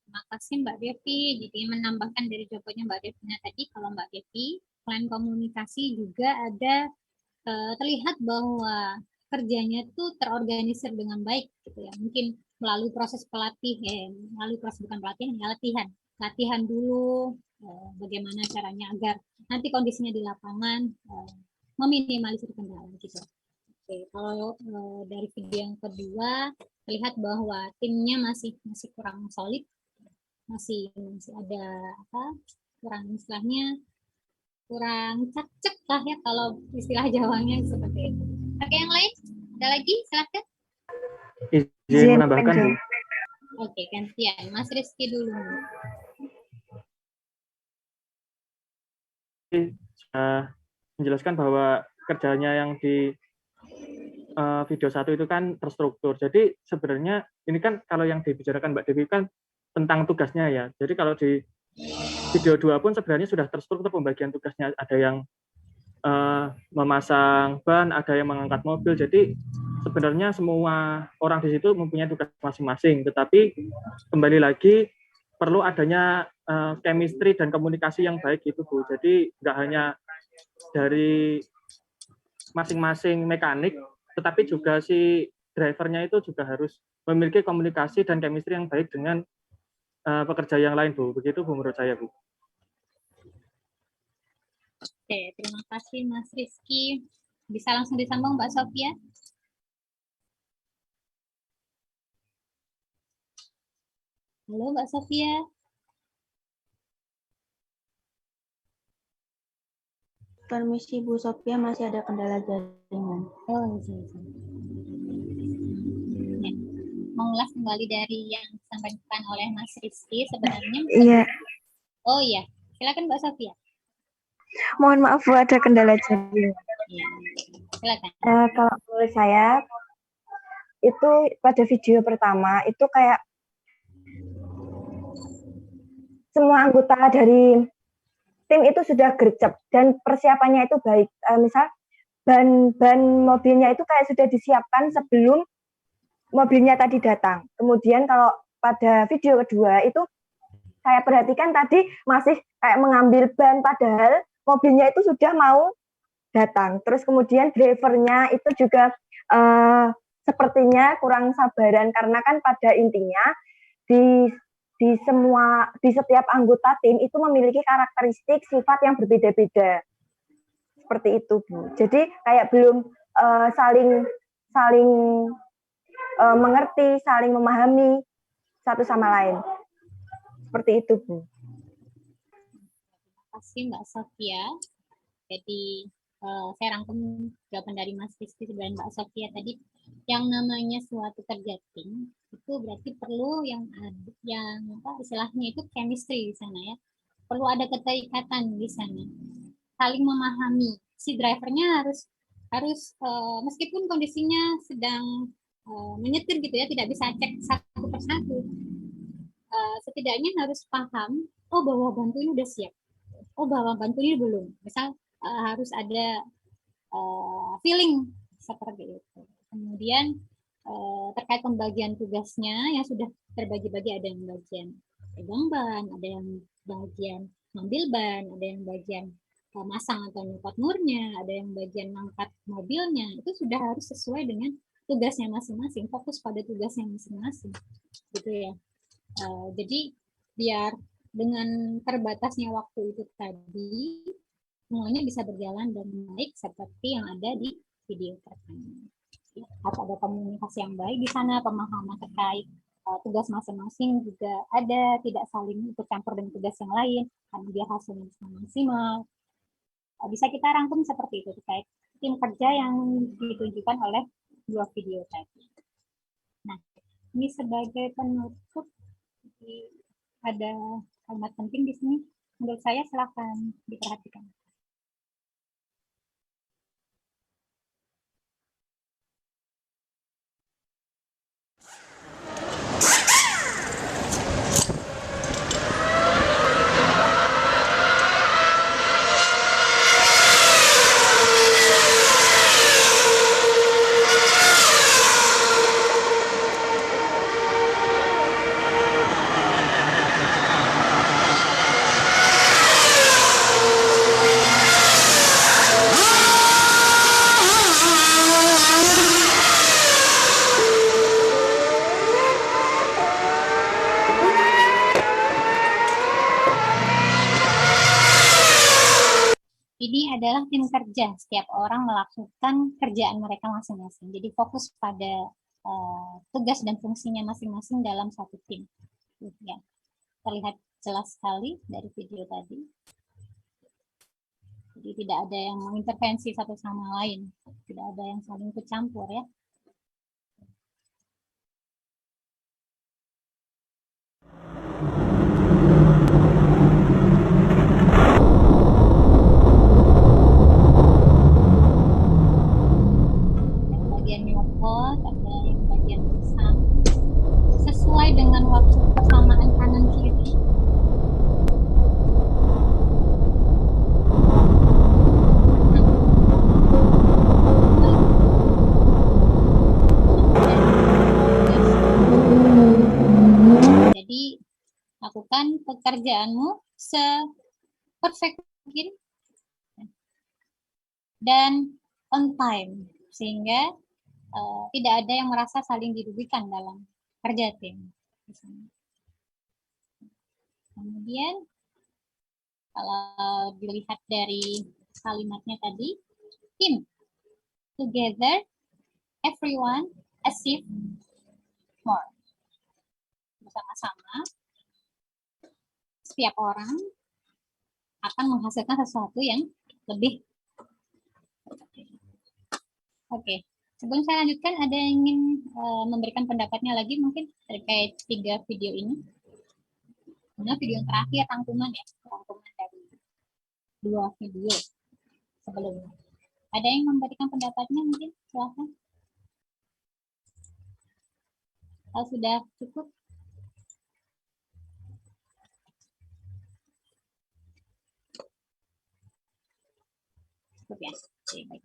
Terima kasih Mbak Devi. Jadi menambahkan dari jawabannya Mbak Devina tadi, kalau Mbak Devi selain komunikasi juga ada terlihat bahwa kerjanya itu terorganisir dengan baik gitu ya. Mungkin melalui proses latihan dulu, bagaimana caranya agar nanti kondisinya di lapangan meminimalisir kendala gitu. Oke, kalau dari video yang kedua terlihat bahwa timnya masih kurang solid, masih ada kurang cek lah ya kalau istilah Jawanya seperti itu. Oke, yang lain ada lagi, silakan. Izin menambahkan Bu. Oke, gantian Mas Rizky dulu. Menjelaskan bahwa kerjanya yang di video 1 itu kan terstruktur. Jadi sebenarnya ini kan kalau yang dibicarakan Mbak Dewi kan tentang tugasnya ya. Jadi kalau di video 2 pun sebenarnya sudah terstruktur pembagian tugasnya. Ada yang memasang ban, ada yang mengangkat mobil. Jadi sebenarnya semua orang di situ mempunyai tugas masing-masing. Tetapi kembali lagi perlu adanya chemistry dan komunikasi yang baik gitu Bu. Jadi nggak hanya dari masing-masing mekanik, tetapi juga si drivernya itu juga harus memiliki komunikasi dan chemistry yang baik dengan pekerja yang lain, Bu. Begitu, Bu, menurut saya, Bu. Oke, terima kasih Mas Rizky. Bisa langsung disambung Mbak Sofia? Halo Mbak Sofia. Permisi Bu Sofia, masih ada kendala jaringan. Oh, iya. Ya. Mengulas kembali dari yang disampaikan oleh Mas Rizky sebenarnya. Iya. Oh iya, silakan Mbak Sofia. Mohon maaf Bu, ada kendala jaringan. Ya, silakan. Kalau menurut saya itu pada video pertama itu kayak semua anggota dari tim itu sudah gercep dan persiapannya itu baik. Misal ban mobilnya itu kayak sudah disiapkan sebelum mobilnya tadi datang. Kemudian kalau pada video kedua itu saya perhatikan tadi masih kayak mengambil ban padahal mobilnya itu sudah mau datang. Terus kemudian drivernya itu juga sepertinya kurang sabaran karena kan pada intinya di setiap anggota tim itu memiliki karakteristik sifat yang berbeda-beda. Seperti itu, Bu. Jadi kayak belum saling mengerti, saling memahami satu sama lain. Seperti itu, Bu. Terima kasih Mbak Sofia. Jadi saya rangkum jawaban dari Mas Rizky dan Mbak Sofia tadi. Yang namanya suatu kerja tim itu berarti perlu yang istilahnya itu chemistry di sana ya. Perlu ada keterikatan di sana. Saling memahami. Si drivernya harus meskipun kondisinya sedang menyetir gitu ya, tidak bisa cek satu persatu. Setidaknya harus paham, oh bahwa bantu ini udah siap. Oh bahwa bantu ini belum. Misal harus ada feeling seperti itu. Kemudian terkait pembagian tugasnya yang sudah terbagi-bagi, ada yang bagian pegang ban, ada yang bagian ngambil ban, ada yang bagian masang atau nyopot murnya, ada yang bagian ngangkat mobilnya. Itu sudah harus sesuai dengan tugasnya masing-masing, fokus pada tugasnya masing-masing, gitu ya. Jadi biar dengan terbatasnya waktu itu tadi semuanya bisa berjalan dengan baik seperti yang ada di video pertama. Harus ada komunikasi yang baik di sana, pemahaman terkait tugas masing-masing juga ada, tidak saling ikut campur dengan tugas yang lain, karena biar hasilnya bisa maksimal. Bisa kita rangkum seperti itu terkait tim kerja yang ditunjukkan oleh dua video tadi. Nah, ini sebagai penutup, ada kalimat penting di sini. Menurut saya silakan diperhatikan. Ini adalah tim kerja, setiap orang melakukan kerjaan mereka masing-masing. Jadi fokus pada tugas dan fungsinya masing-masing dalam satu tim. Ya, terlihat jelas sekali dari video tadi. Jadi tidak ada yang mengintervensi satu sama lain, tidak ada yang saling ikut campur ya. Bagian nyopot, ada yang bagian pasang, sesuai dengan waktu persamaan kanan kiri. Jadi lakukan pekerjaanmu se-perfect mungkin dan on time, sehingga tidak ada yang merasa saling dirugikan dalam kerja tim. Kemudian kalau dilihat dari kalimatnya tadi, team, together, everyone, achieve more. Bersama-sama, setiap orang akan menghasilkan sesuatu yang lebih. Oke. Sebelum saya lanjutkan, ada yang ingin memberikan pendapatnya lagi mungkin terkait 3 video ini? Nah, video yang terakhir rangkuman ya, rangkuman dari 2 video sebelumnya. Ada yang memberikan pendapatnya mungkin? Silahkan. Kalau sudah cukup. Cukup ya. Oke, baik.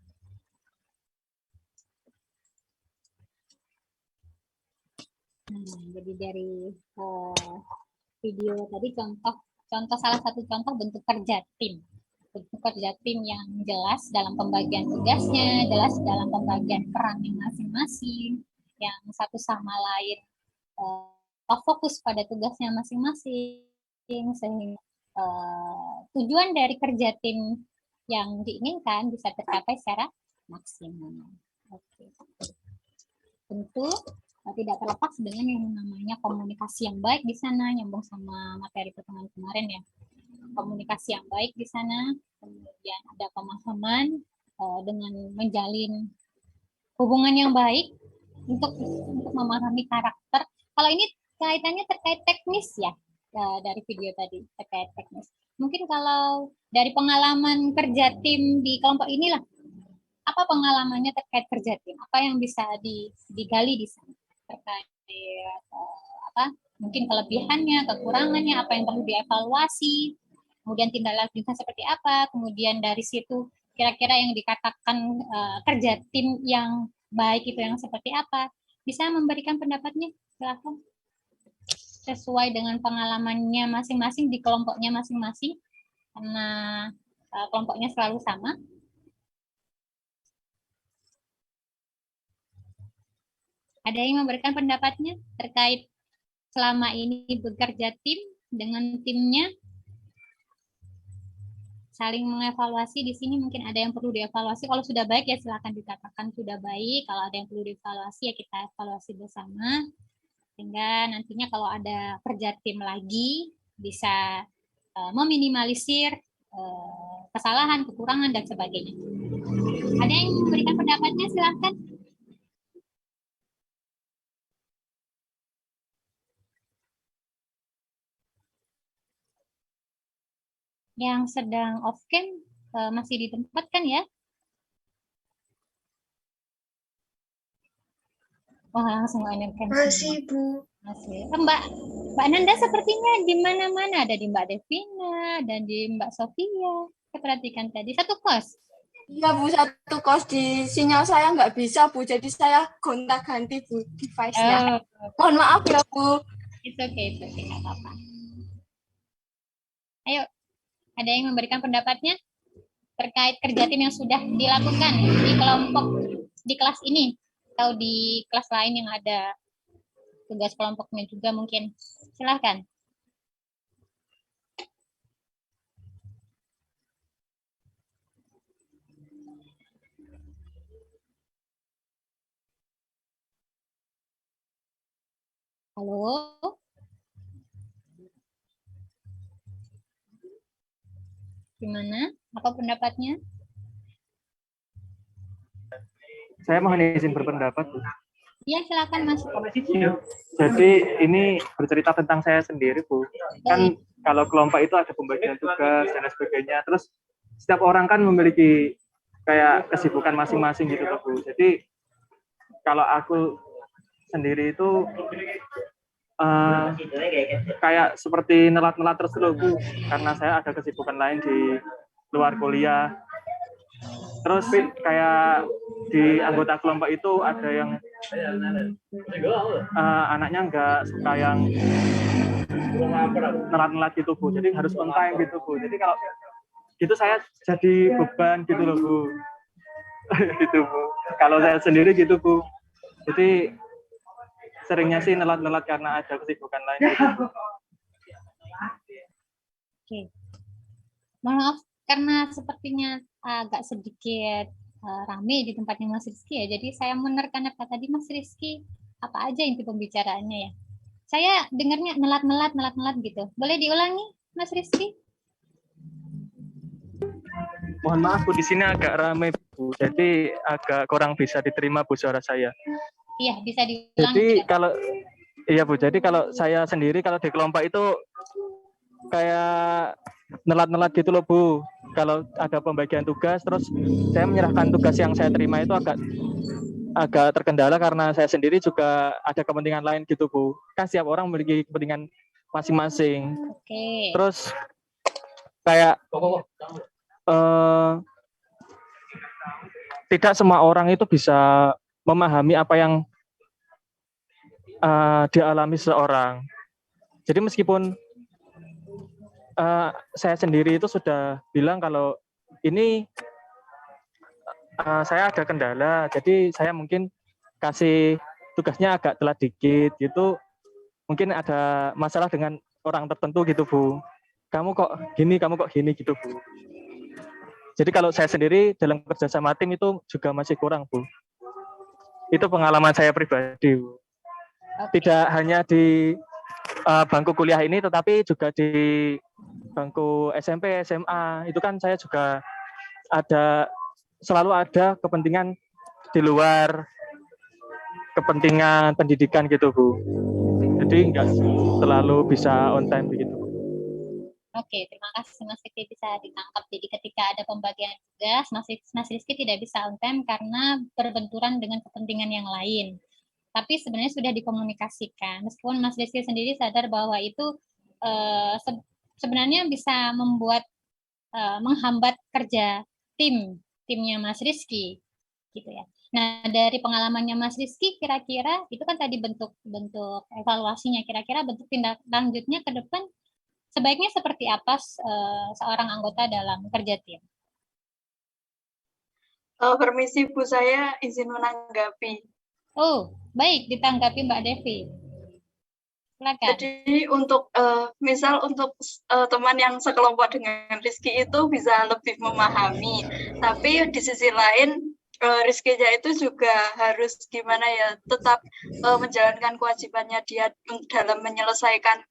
Jadi dari video tadi contoh salah satu contoh bentuk kerja tim. Bentuk kerja tim yang jelas dalam pembagian tugasnya, jelas dalam pembagian perannya masing-masing, yang satu sama lain fokus pada tugasnya masing-masing, sehingga tujuan dari kerja tim yang diinginkan bisa tercapai secara maksimal. Oke. Tentu tidak terlepas dengan yang namanya komunikasi yang baik di sana, nyambung sama materi pertemuan kemarin ya. Komunikasi yang baik di sana, kemudian ada pemahaman dengan menjalin hubungan yang baik untuk memahami karakter. Kalau ini kaitannya terkait teknis ya, dari video tadi terkait teknis. Mungkin kalau dari pengalaman kerja tim di kelompok inilah, apa pengalamannya terkait kerja tim? Apa yang bisa digali di sana? Terkait mungkin kelebihannya, kekurangannya, apa yang perlu dievaluasi, kemudian tindak lanjutnya seperti apa, kemudian dari situ kira-kira yang dikatakan kerja tim yang baik itu yang seperti apa, bisa memberikan pendapatnya, silakan, sesuai dengan pengalamannya masing-masing di kelompoknya masing-masing, karena kelompoknya selalu sama. Ada yang memberikan pendapatnya terkait selama ini bekerja tim dengan timnya, saling mengevaluasi. Di sini mungkin ada yang perlu dievaluasi. Kalau sudah baik ya silakan dikatakan sudah baik. Kalau ada yang perlu dievaluasi ya kita evaluasi bersama. Sehingga nantinya kalau ada kerja tim lagi bisa meminimalisir kesalahan, kekurangan dan sebagainya. Ada yang memberikan pendapatnya silakan. Yang sedang off cam masih di tempat kan ya? Wah, langsung on cam. Masih, Bu. Masih. Mbak Nanda sepertinya di mana-mana, ada di Mbak Devina dan di Mbak Sofia. Saya perhatikan tadi satu kos. Iya Bu, satu kos, di sinyal saya nggak bisa Bu, jadi saya gonta-ganti Bu device-nya. Mohon maaf ya Bu. It's okay, nggak apa-apa. Ayo. Ada yang memberikan pendapatnya terkait kerja tim yang sudah dilakukan di kelompok di kelas ini atau di kelas lain yang ada tugas kelompoknya juga mungkin. Silakan. Halo? Gimana? Apa pendapatnya? Saya mohon izin berpendapat. Iya, silakan Mas. Jadi ini bercerita tentang saya sendiri, Bu. Kan kalau kelompok itu ada pembagian tugas dan sebagainya. Terus setiap orang kan memiliki kayak kesibukan masing-masing gitu, Bu. Jadi kalau aku sendiri itu kayak seperti nelat-nelat terus loh Bu, karena saya ada kesibukan lain di luar kuliah. Terus kayak di anggota kelompok itu ada yang anaknya nggak suka yang nelat-nelat gitu Bu, jadi harus on time gitu Bu. Jadi kalau gitu saya jadi beban gitu loh Bu. Gitu Bu. Kalau saya sendiri gitu Bu. Jadi seringnya sih nelat-nelat karena ada kesibukan lain. Gitu. Oke. Mohon maaf karena sepertinya agak sedikit rame di tempatnya Mas Rizky ya. Jadi saya menerka tadi Mas Rizky apa aja inti pembicaraannya ya. Saya dengarnya nelat-nelat gitu. Boleh diulangi Mas Rizky? Mohon maaf Bu, di sini agak ramai Bu. Jadi agak kurang bisa diterima Bu suara saya. Iya, bisa diulangi. Jadi kalau iya Bu, jadi kalau saya sendiri kalau di kelompok itu kayak nelat-nelat gitu loh Bu. Kalau ada pembagian tugas terus saya menyerahkan tugas yang saya terima itu agak terkendala karena saya sendiri juga ada kepentingan lain gitu Bu. Kan setiap orang memiliki kepentingan masing-masing. Oke. Terus kayak tidak semua orang itu bisa memahami apa yang dialami seseorang. Jadi meskipun saya sendiri itu sudah bilang kalau ini saya ada kendala, jadi saya mungkin kasih tugasnya agak telat dikit gitu. Mungkin ada masalah dengan orang tertentu gitu Bu. Kamu kok gini gitu Bu. Jadi kalau saya sendiri dalam kerja sama tim itu juga masih kurang Bu. Itu pengalaman saya pribadi Bu. Tidak hanya di bangku kuliah ini, tetapi juga di bangku SMP, SMA. Itu kan saya juga selalu ada kepentingan di luar kepentingan pendidikan gitu Bu. Jadi nggak selalu bisa on time begitu. Oke, terima kasih Mas Rizky bisa ditangkap. Jadi ketika ada pembagian tugas, Mas Rizky tidak bisa on time karena berbenturan dengan kepentingan yang lain. Tapi sebenarnya sudah dikomunikasikan. Meskipun Mas Rizky sendiri sadar bahwa itu sebenarnya bisa membuat menghambat kerja timnya Mas Rizky, gitu ya. Nah, dari pengalamannya Mas Rizky, kira-kira itu kan tadi bentuk evaluasinya. Kira-kira bentuk tindak lanjutnya ke depan sebaiknya seperti apa seorang anggota dalam kerja tim? Permisi Bu, saya izin menanggapi. Oh, baik, ditanggapi Mbak Devi. Silakan. Jadi untuk misal untuk teman yang sekelompok dengan Rizky itu bisa lebih memahami, tapi di sisi lain Rizky-nya itu juga harus gimana ya, tetap menjalankan kewajibannya dia dalam menyelesaikan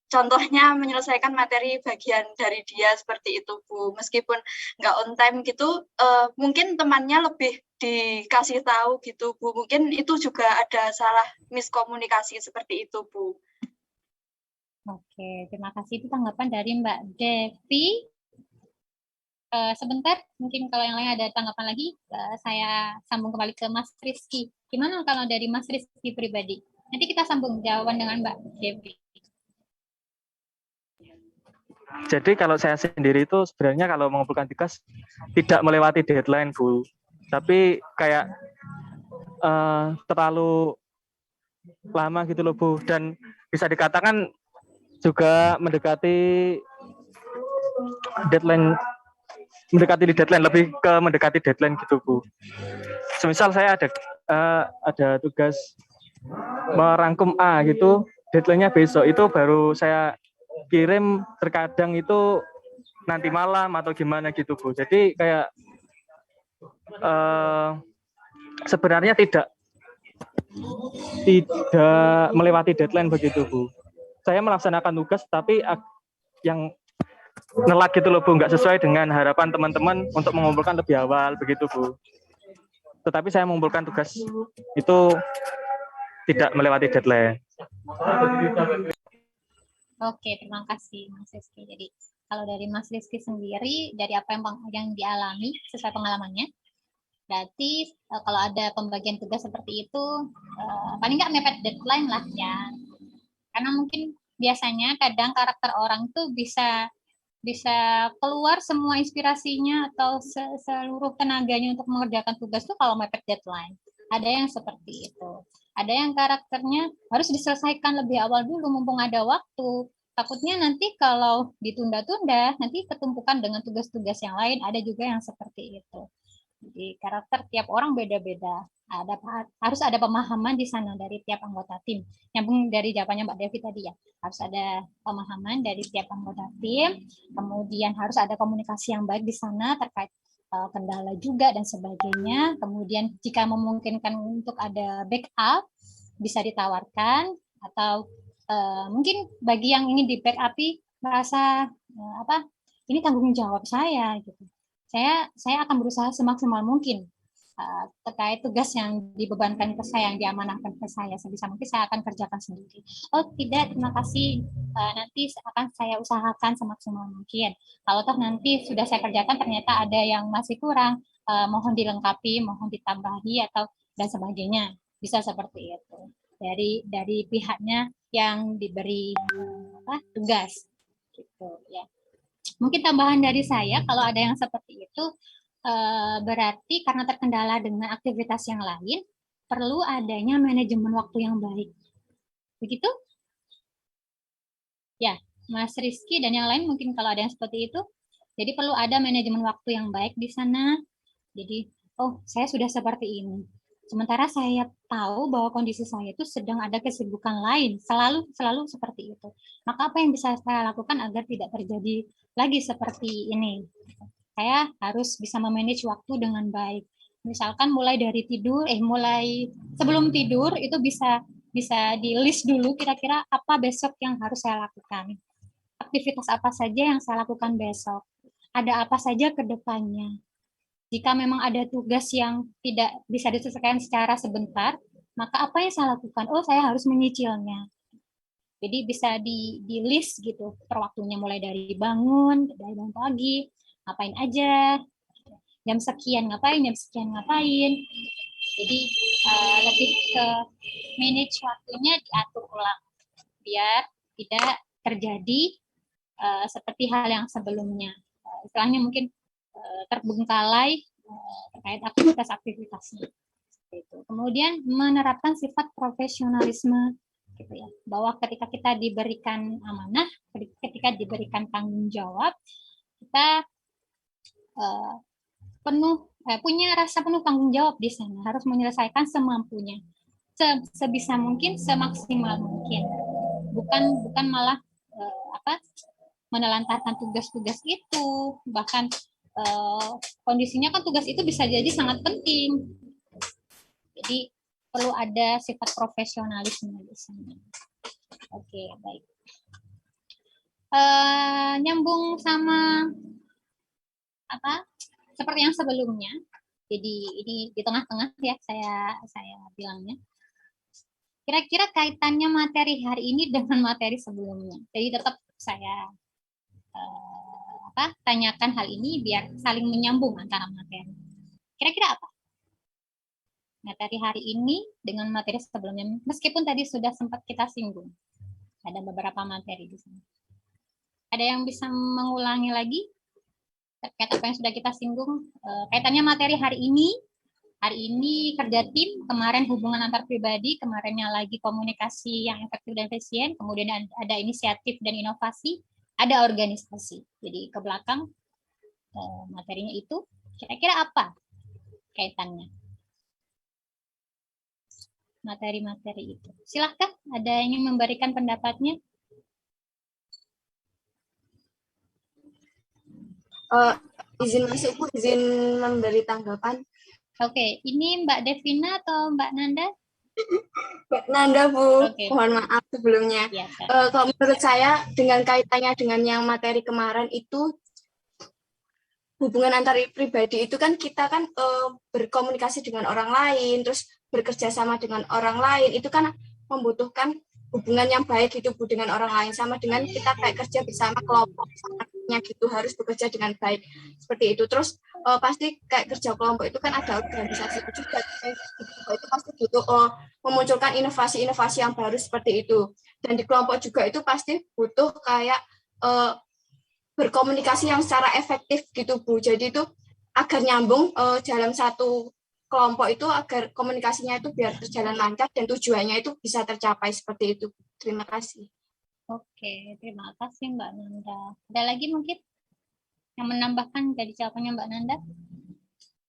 contohnya menyelesaikan materi bagian dari dia seperti itu Bu. Meskipun nggak on time gitu, mungkin temannya lebih dikasih tahu gitu Bu. Mungkin itu juga ada salah miskomunikasi seperti itu Bu. Oke, terima kasih. Itu tanggapan dari Mbak Devi. Sebentar, mungkin kalau yang lain ada tanggapan lagi, saya sambung kembali ke Mas Rizky. Gimana kalau dari Mas Rizky pribadi? Nanti kita sambung jawaban dengan Mbak Devi. Jadi kalau saya sendiri itu sebenarnya kalau mengumpulkan tugas tidak melewati deadline Bu, tapi kayak terlalu lama gitu loh Bu, dan bisa dikatakan juga mendekati deadline lebih ke mendekati deadline gitu Bu. Semisal saya ada tugas merangkum A gitu, deadline-nya besok, itu baru saya kirim terkadang itu nanti malam atau gimana gitu Bu. Jadi kayak sebenarnya tidak melewati deadline begitu Bu. Saya melaksanakan tugas tapi yang nelat gitu loh Bu, nggak sesuai dengan harapan teman-teman untuk mengumpulkan lebih awal begitu Bu. Tetapi saya mengumpulkan tugas itu tidak melewati deadline. Oke, terima kasih Mas Rizky. Jadi kalau dari Mas Rizky sendiri, dari apa yang dialami sesuai pengalamannya, berarti kalau ada pembagian tugas seperti itu, paling nggak mepet deadline lah ya. Karena mungkin biasanya kadang karakter orang tuh bisa keluar semua inspirasinya atau seluruh tenaganya untuk mengerjakan tugas tuh kalau mepet deadline. Ada yang seperti itu. Ada yang karakternya harus diselesaikan lebih awal dulu mumpung ada waktu. Takutnya nanti kalau ditunda-tunda, nanti ketumpukan dengan tugas-tugas yang lain. Ada juga yang seperti itu. Jadi karakter tiap orang beda-beda. Harus ada pemahaman di sana dari tiap anggota tim. Nyambung dari jawabannya Mbak Devi tadi ya. Harus ada pemahaman dari tiap anggota tim. Kemudian harus ada komunikasi yang baik di sana terkait kendala juga dan sebagainya. Kemudian jika memungkinkan untuk ada backup bisa ditawarkan, atau mungkin bagi yang ingin di backup-i merasa ini tanggung jawab saya gitu. Saya akan berusaha semaksimal mungkin terkait tugas yang dibebankan ke saya, yang diamanahkan ke saya, sebisa mungkin saya akan kerjakan sendiri. Oh tidak, terima kasih, nanti akan saya usahakan semaksimal mungkin. Kalau toh nanti sudah saya kerjakan ternyata ada yang masih kurang, mohon dilengkapi, mohon ditambahi atau dan sebagainya, bisa seperti itu dari pihaknya yang diberi tugas gitu ya. Mungkin tambahan dari saya, kalau ada yang seperti itu, berarti karena terkendala dengan aktivitas yang lain, perlu adanya manajemen waktu yang baik. Begitu? Ya, Mas Rizky dan yang lain mungkin kalau ada yang seperti itu. Jadi perlu ada manajemen waktu yang baik di sana. Jadi, oh saya sudah seperti ini. Sementara saya tahu bahwa kondisi saya itu sedang ada kesibukan lain, selalu seperti itu. Maka apa yang bisa saya lakukan agar tidak terjadi lagi seperti ini? Saya harus bisa memanage waktu dengan baik. Misalkan mulai dari tidur, mulai sebelum tidur itu bisa di list dulu kira-kira apa besok yang harus saya lakukan. Aktivitas apa saja yang saya lakukan besok. Ada apa saja ke depannya. Jika memang ada tugas yang tidak bisa diselesaikan secara sebentar, maka apa yang saya lakukan? Oh, saya harus menyicilnya. Jadi bisa di list gitu per waktunya, mulai dari bangun pagi, ngapain aja, jam sekian ngapain, jam sekian ngapain. Jadi lebih ke manage waktunya diatur ulang, biar tidak terjadi seperti hal yang sebelumnya. Istilahnya mungkin terbengkalai terkait aktivitas-aktivitasnya. Kemudian menerapkan sifat profesionalisme, gitu ya, bahwa ketika kita diberikan amanah, ketika diberikan tanggung jawab, kita punya rasa penuh tanggung jawab di sana, harus menyelesaikan semampunya, sebisa mungkin, semaksimal mungkin, bukan malah menelantarkan tugas-tugas itu, bahkan kondisinya kan tugas itu bisa jadi sangat penting. Jadi perlu ada sifat profesionalisme di sana. Oke, baik. Nyambung sama seperti yang sebelumnya. Jadi ini di tengah-tengah ya saya bilangnya. Kira-kira kaitannya materi hari ini dengan materi sebelumnya. Jadi tetap saya tanyakan hal ini biar saling menyambung antara materi. Kira-kira apa? Materi hari ini dengan materi sebelumnya, meskipun tadi sudah sempat kita singgung. Ada beberapa materi di sini. Ada yang bisa mengulangi lagi terkait apa yang sudah kita singgung? Kaitannya materi hari ini kerja tim, kemarin hubungan antar pribadi, kemarinnya lagi komunikasi yang efektif dan efisien, kemudian ada inisiatif dan inovasi, ada organisasi. Jadi ke belakang materinya itu kira-kira apa kaitannya? Materi-materi itu. Silahkan, ada yang ingin memberikan pendapatnya? Izin masuk Bu, izin memberi tanggapan. Oke, ini Mbak Devina atau Mbak Nanda? Mbak Nanda Bu, Oke. Mohon maaf sebelumnya. Ya, kalau menurut saya dengan kaitannya dengan yang materi kemarin itu, hubungan antar pribadi itu kan kita kan berkomunikasi dengan orang lain, terus bekerja sama dengan orang lain, itu kan membutuhkan hubungan yang baik gitu Bu dengan orang lain, sama dengan kita kayak kerja bersama kelompok sama gitu, harus bekerja dengan baik seperti itu. Terus pasti kayak kerja kelompok itu kan ada organisasi juga, itu pasti butuh memunculkan inovasi-inovasi yang baru seperti itu. Dan di kelompok juga itu pasti butuh kayak berkomunikasi yang secara efektif gitu Bu. Jadi itu agar nyambung dalam satu kelompok itu, agar komunikasinya itu biar berjalan lancar dan tujuannya itu bisa tercapai seperti itu. Terima kasih. Oke, terima kasih Mbak Nanda. Ada lagi mungkin yang menambahkan dari jawabannya Mbak Nanda?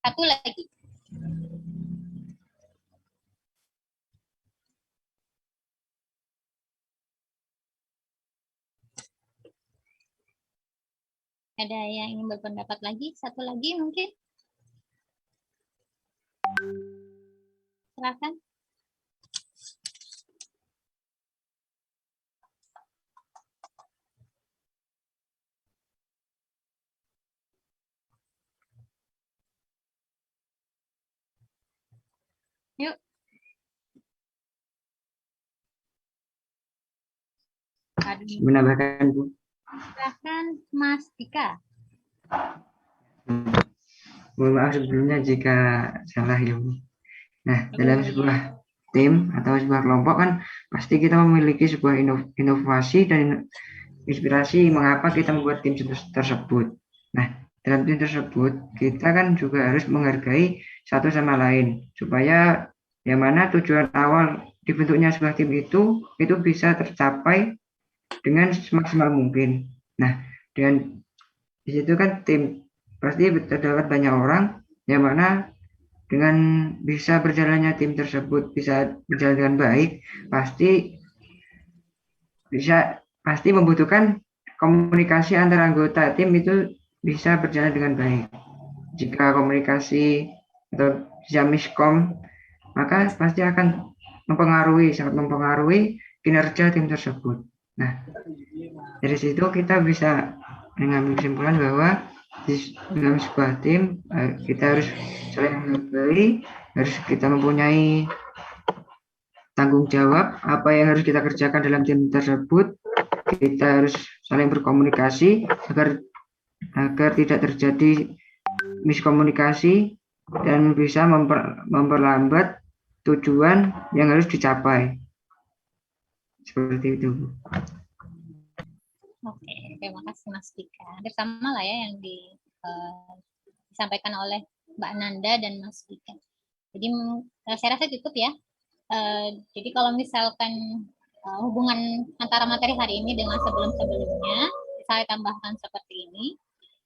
Satu lagi. Ada yang ingin berpendapat lagi? Satu lagi mungkin? Silakan. Yuk. Menambahkan, Bu. Silakan Mas Dika. Mohon maaf sebelumnya jika salah ya, Bu. Nah, dalam sebuah tim atau sebuah kelompok kan pasti kita memiliki sebuah inovasi dan inspirasi mengapa kita membuat tim tersebut. Nah, dalam tim tersebut kita kan juga harus menghargai satu sama lain supaya yang mana tujuan awal dibentuknya sebuah tim itu bisa tercapai dengan semaksimal mungkin. Nah, dengan di situ kan tim pasti terdapat banyak orang yang mana dengan bisa berjalannya tim tersebut bisa berjalan dengan baik, pasti membutuhkan komunikasi antara anggota tim itu bisa berjalan dengan baik. Jika komunikasi atau bisa miskom, maka pasti akan sangat mempengaruhi kinerja tim tersebut. Nah, dari situ kita bisa mengambil kesimpulan bahwa di dalam sebuah tim kita harus saling menghargai, harus kita mempunyai tanggung jawab apa yang harus kita kerjakan dalam tim tersebut. Kita harus saling berkomunikasi agar tidak terjadi miskomunikasi dan bisa memperlambat tujuan yang harus dicapai. Seperti itu, Bu. Oke, terima kasih Mas Dika. Hampir sama lah ya yang disampaikan oleh Mbak Nanda dan Mas Dika. Jadi saya rasa cukup ya. Jadi kalau misalkan hubungan antara materi hari ini dengan sebelum-sebelumnya, saya tambahkan seperti ini.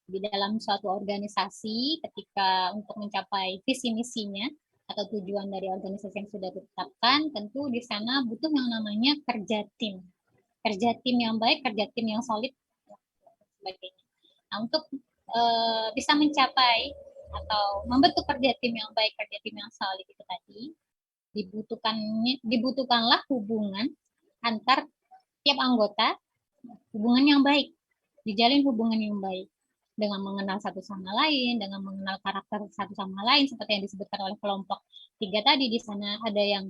Di dalam suatu organisasi, ketika untuk mencapai visi misinya atau tujuan dari organisasi yang sudah ditetapkan, tentu di sana butuh yang namanya kerja tim. Kerja tim yang baik, kerja tim yang solid, sebagainya. Nah, untuk bisa mencapai atau membentuk kerja tim yang baik, kerja tim yang solid itu tadi, dibutuhkanlah hubungan antar tiap anggota, hubungan yang baik, dijalin hubungan yang baik dengan mengenal satu sama lain, dengan mengenal karakter satu sama lain, seperti yang disebutkan oleh kelompok 3 tadi. Di sana ada yang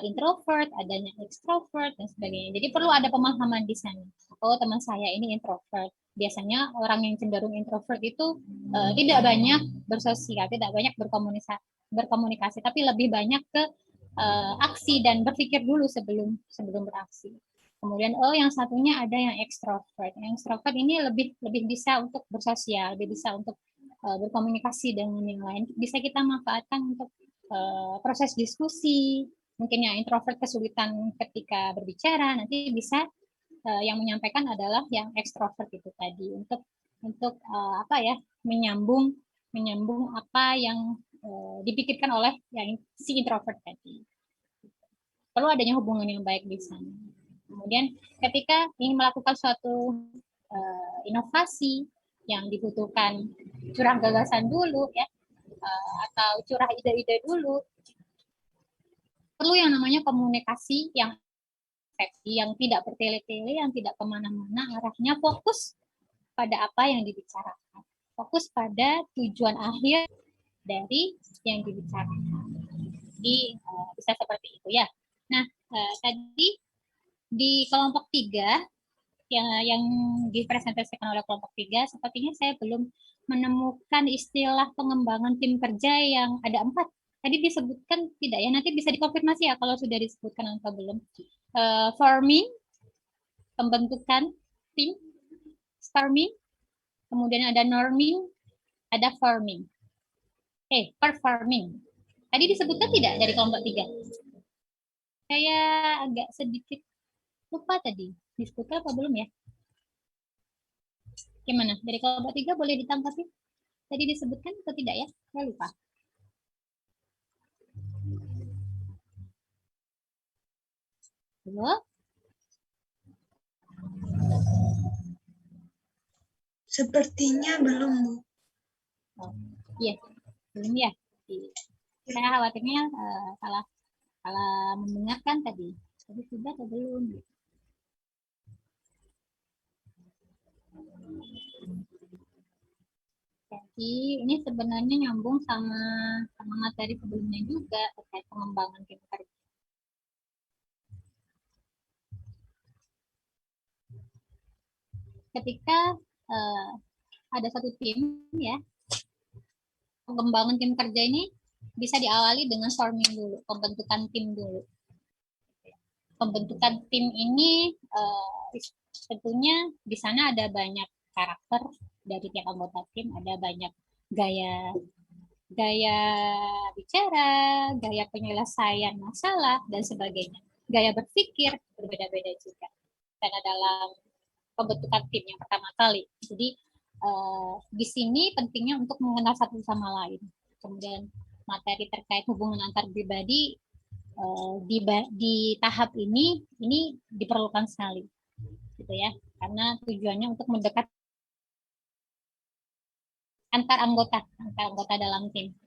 introvert, adanya extrovert, dan sebagainya. Jadi perlu ada pemahaman di sana. Oh, teman saya ini introvert. Biasanya orang yang cenderung introvert itu tidak banyak bersosial, tidak banyak berkomunikasi, tapi lebih banyak ke aksi dan berpikir dulu sebelum beraksi. Kemudian yang satunya ada yang ekstrovert. Yang ekstrovert ini lebih bisa untuk bersosial, lebih bisa untuk berkomunikasi dengan yang lain. Bisa kita manfaatkan untuk proses diskusi. Mungkin yang introvert kesulitan ketika berbicara, nanti bisa yang menyampaikan adalah yang ekstrovert itu tadi untuk menyambung apa yang dipikirkan oleh yang si introvert tadi. Perlu adanya hubungan yang baik di sana. Kemudian ketika ingin melakukan suatu inovasi yang dibutuhkan curah gagasan dulu ya, atau curah ide-ide dulu, perlu yang namanya komunikasi yang efektif, yang tidak bertele-tele, yang tidak kemana-mana, arahnya fokus pada apa yang dibicarakan, fokus pada tujuan akhir dari yang dibicarakan. Jadi bisa seperti itu ya. Nah, tadi di kelompok 3 yang dipresentasikan oleh kelompok 3, sepertinya saya belum menemukan istilah pengembangan tim kerja yang ada 4. Tadi disebutkan tidak ya? Nanti bisa dikonfirmasi ya kalau sudah disebutkan atau belum. Forming, pembentukan tim, storming, kemudian ada norming, ada forming. Performing. Tadi disebutkan tidak dari kelompok 3? Saya agak sedikit lupa tadi. Disebutkan apa belum ya? Gimana? Dari kelompok 3 boleh ditanggapi? Tadi disebutkan atau tidak ya? Saya lupa. Halo? Sepertinya belum, Bu. Oh, iya, belum ya. Saya khawatirnya salah mendengarkan tadi. Tapi sudah atau belum? Jadi ini sebenarnya nyambung sama materi sebelumnya juga terkait pengembangan tim kerja. Ketika ada satu tim ya, pengembangan tim kerja ini bisa diawali dengan storming dulu, pembentukan tim dulu. Pembentukan tim ini tentunya di sana ada banyak karakter dari tiap anggota tim, ada banyak gaya bicara, gaya penyelesaian masalah dan sebagainya. Gaya berpikir berbeda-beda juga. Karena dalam pembentukan tim yang pertama kali. Jadi di sini pentingnya untuk mengenal satu sama lain. Kemudian materi terkait hubungan antar pribadi di tahap ini diperlukan sekali, gitu ya. Karena tujuannya untuk mendekat antar anggota dalam tim.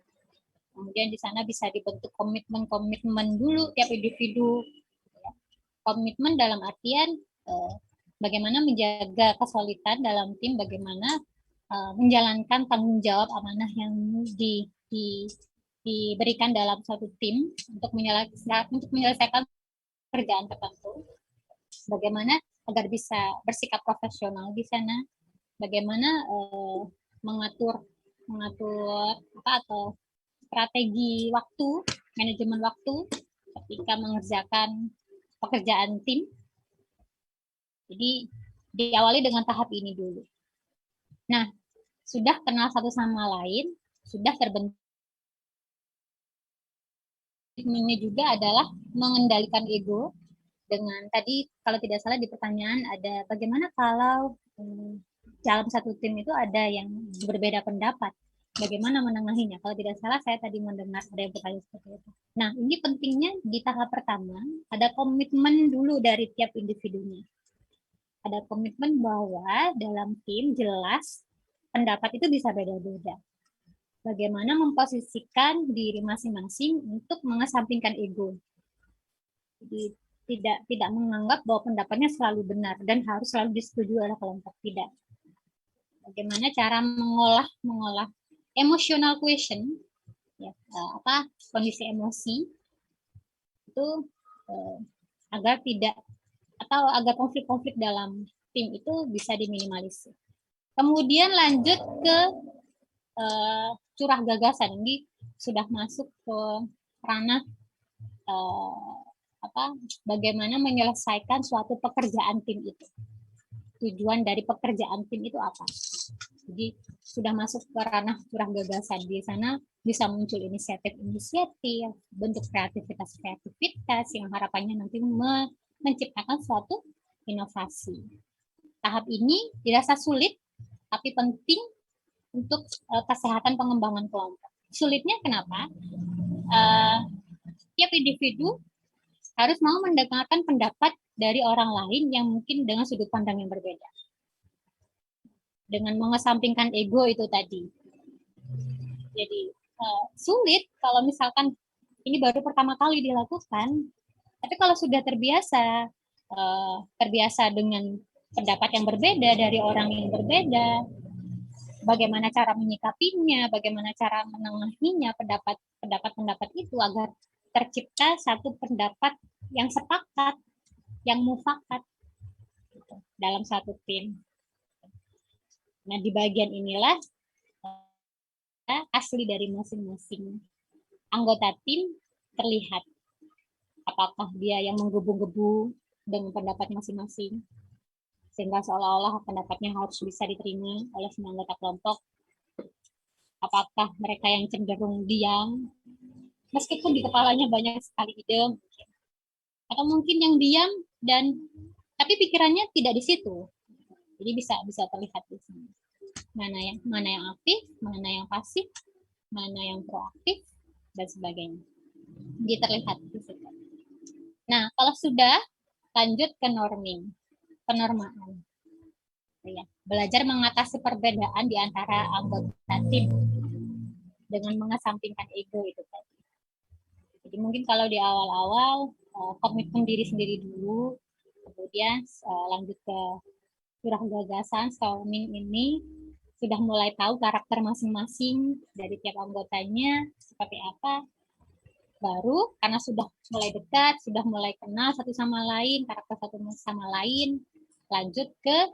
Kemudian di sana bisa dibentuk komitmen dulu tiap individu. Komitmen dalam artian bagaimana menjaga kesolidan dalam tim, bagaimana menjalankan tanggung jawab amanah yang diberikan dalam suatu tim untuk menyelesaikan pekerjaan tertentu. Bagaimana agar bisa bersikap profesional di sana, bagaimana mengatur atau strategi waktu, manajemen waktu ketika mengerjakan pekerjaan tim. Jadi diawali dengan tahap ini dulu. Nah, sudah kenal satu sama lain, sudah terbentuk. Ini juga adalah mengendalikan ego dengan tadi kalau tidak salah di pertanyaan ada bagaimana kalau dalam satu tim itu ada yang berbeda pendapat, bagaimana menengahinya. Kalau tidak salah saya tadi mendengar ada yang bertanya seperti itu. Nah, ini pentingnya di tahap pertama ada komitmen dulu dari tiap individunya. Ada komitmen bahwa dalam tim jelas pendapat itu bisa beda-beda. Bagaimana memposisikan diri masing-masing untuk mengesampingkan ego. Jadi tidak menganggap bahwa pendapatnya selalu benar dan harus selalu disetujui oleh kelompok, tidak. Bagaimana cara mengolah emotional question, ya, kondisi emosi itu agar tidak atau agar konflik-konflik dalam tim itu bisa diminimalisir. Kemudian lanjut ke curah gagasan. Ini sudah masuk ke ranah bagaimana menyelesaikan suatu pekerjaan tim itu. Tujuan dari pekerjaan tim itu apa? Jadi sudah masuk ke ranah curah gagasan. Di sana bisa muncul inisiatif, bentuk kreativitas yang harapannya nanti menciptakan suatu inovasi. Tahap ini dirasa sulit, tapi penting untuk kesehatan pengembangan kelompok. Sulitnya kenapa? Tiap individu harus mau mendengarkan pendapat dari orang lain yang mungkin dengan sudut pandang yang berbeda. Dengan mengesampingkan ego itu tadi. Jadi sulit kalau misalkan ini baru pertama kali dilakukan. Tapi kalau sudah terbiasa dengan pendapat yang berbeda dari orang yang berbeda, bagaimana cara menyikapinya, bagaimana cara menengahinya pendapat itu agar tercipta satu pendapat yang sepakat, yang mufakat dalam satu tim. Nah, di bagian inilah asli dari masing-masing anggota tim terlihat. Apakah dia yang menggebu-gebu dengan pendapat masing-masing, sehingga seolah-olah pendapatnya harus bisa diterima oleh semua anggota kelompok. Apakah mereka yang cenderung diam, meskipun di kepalanya banyak sekali ide, atau mungkin yang diam tapi pikirannya tidak di situ. Jadi bisa terlihat di sini. Mana yang aktif, mana yang pasif, mana yang proaktif, dan sebagainya. Jadi terlihat di situ. Nah, kalau sudah Lanjut ke penormaan. Ya, belajar mengatasi perbedaan di antara anggota tim dengan mengesampingkan ego itu tadi. Jadi mungkin kalau di awal-awal komitmen diri sendiri dulu, kemudian lanjut ke curah gagasan, storming ini sudah mulai tahu karakter masing-masing dari tiap anggotanya seperti apa. Baru karena sudah mulai dekat, sudah mulai kenal satu sama lain, karakter satu sama lain, lanjut ke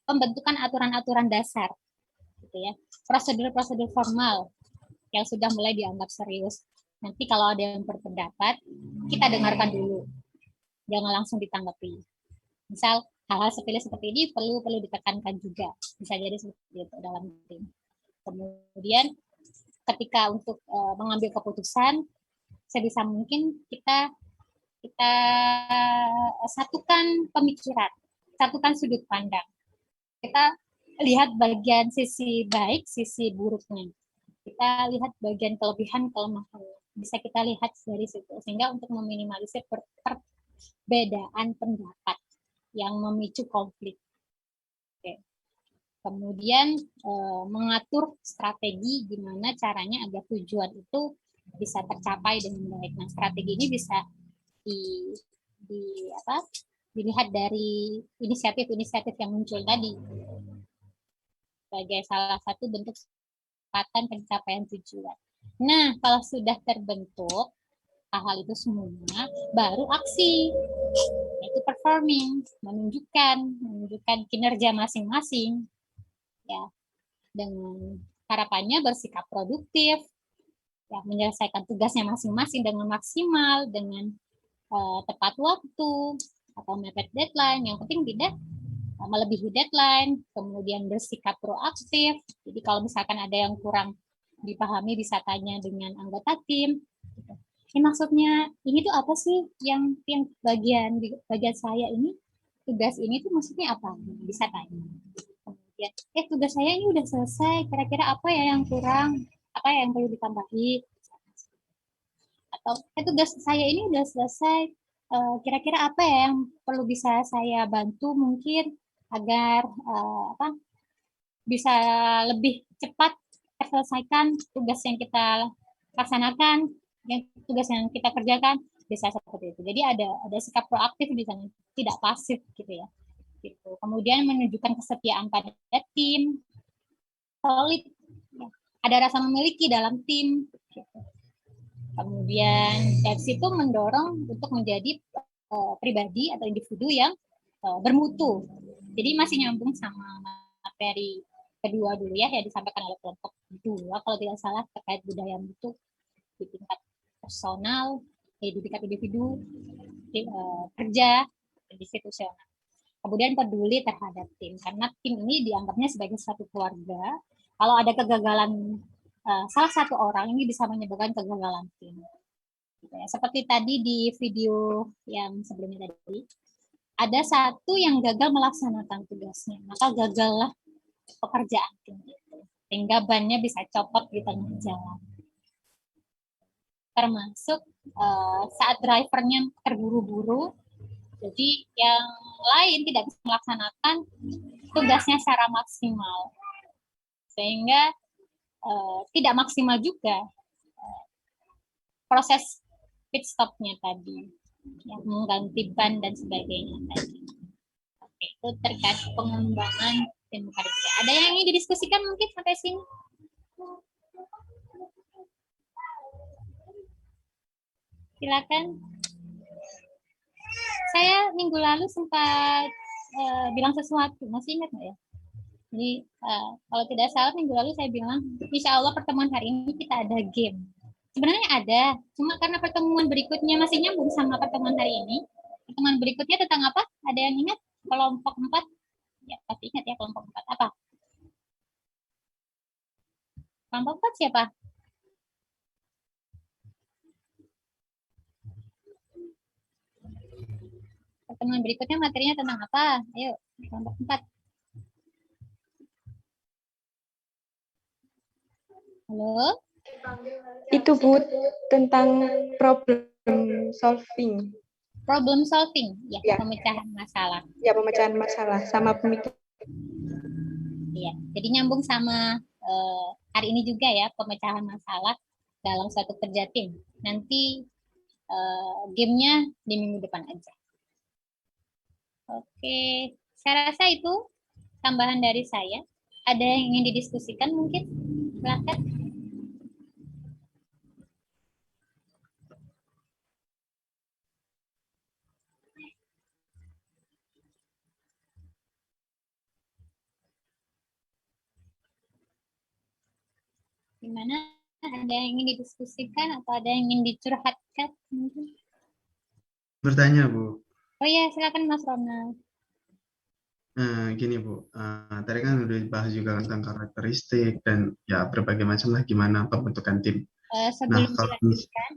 pembentukan aturan-aturan dasar, gitu ya, prosedur-prosedur formal yang sudah mulai dianggap serius. Nanti kalau ada yang berpendapat, kita dengarkan dulu, jangan langsung ditanggapi. Misal hal-hal sepele seperti ini perlu ditekankan juga, bisa jadi seperti itu dalam tim. Kemudian ketika untuk mengambil keputusan, sebisa mungkin kita satukan pemikiran, satukan sudut pandang. Kita lihat bagian sisi baik, sisi buruknya. Kita lihat bagian kelebihan, kelemahan. Bisa kita lihat dari situ. Sehingga untuk meminimalisir perbedaan pendapat yang memicu konflik. Oke. Kemudian mengatur strategi gimana caranya agar tujuan itu bisa tercapai dengan baik. Nah, strategi ini bisa dilihat dari inisiatif-inisiatif yang muncul tadi sebagai salah satu bentuk kesepakatan pencapaian tujuan. Nah, kalau sudah terbentuk hal itu semua, baru aksi, yaitu performing, menunjukkan kinerja masing-masing, ya, dengan harapannya bersikap produktif, ya, menyelesaikan tugasnya masing-masing dengan maksimal, dengan tepat waktu atau mepet deadline. Yang penting tidak melebihi deadline, kemudian bersikap proaktif. Jadi kalau misalkan ada yang kurang dipahami bisa tanya dengan anggota tim. Ini maksudnya ini tuh apa sih yang bagian saya ini, tugas ini tuh maksudnya apa? Bisa tanya. Kemudian tugas saya ini udah selesai, kira-kira apa ya yang kurang, apa yang perlu ditambahi? Atau tugas saya ini udah selesai, kira-kira apa ya yang perlu bisa saya bantu mungkin agar bisa lebih cepat terselesaikan tugas yang kita laksanakan, tugas yang kita kerjakan, bisa seperti itu. Jadi ada sikap proaktif di sana, tidak pasif gitu ya. Gitu. Kemudian menunjukkan kesetiaan pada tim, solid, ya. Ada rasa memiliki dalam tim. Gitu. Kemudian dari situ mendorong untuk menjadi pribadi atau individu yang bermutu. Jadi masih nyambung sama materi kedua dulu ya, yang disampaikan oleh kelompok 2 kalau tidak salah, terkait budaya mutu di tingkat personal, di tingkat individu, kerja, institusional. Kemudian peduli terhadap tim, karena tim ini dianggapnya sebagai satu keluarga. Kalau ada kegagalan salah satu orang, ini bisa menyebabkan kegagalan tim. Seperti tadi di video yang sebelumnya tadi, ada satu yang gagal melaksanakan tugasnya, maka gagallah pekerjaan tim itu, sehingga bannya bisa copot di tengah jalan. Termasuk saat drivernya terburu-buru, jadi yang lain tidak bisa melaksanakan tugasnya secara maksimal, sehingga tidak maksimal juga proses pit stopnya tadi, yang mengganti ban dan sebagainya tadi. Oke, itu terkait pengembangan tim kerja. Ada yang ingin didiskusikan mungkin sampai sini? Silakan. Saya minggu lalu sempat bilang sesuatu, masih ingat nggak ya? Jadi kalau tidak salah minggu lalu saya bilang, insya Allah pertemuan hari ini kita ada game. Sebenarnya ada, cuma karena pertemuan berikutnya masih nyambung sama pertemuan hari ini. Pertemuan berikutnya tentang apa? Ada yang ingat? Kelompok 4? Ya, pasti ingat ya kelompok 4. Apa? Kelompok 4 siapa? Pertemuan berikutnya materinya tentang apa? Ayo, kelompok 4. Halo? Itu Bu, tentang problem solving. problem solving, ya, Ya. pemecahan masalah. Ya, pemecahan masalah sama pemikiran. Iya, jadi nyambung sama hari ini juga ya, pemecahan masalah dalam suatu kerja tim. Nanti gamenya di minggu depan aja. Oke, saya rasa itu tambahan dari saya. Ada yang ingin didiskusikan mungkin? Silakan. Gimana? Ada yang ingin didiskusikan atau ada yang ingin dicurhatkan mungkin? Bertanya, Bu. Oh iya, silakan Mas Ronald. Gini, Bu. Tadi kan udah dibahas juga tentang karakteristik dan ya berbagai macam lah gimana pembentukan tim. Sebelum kalau dilanjutkan,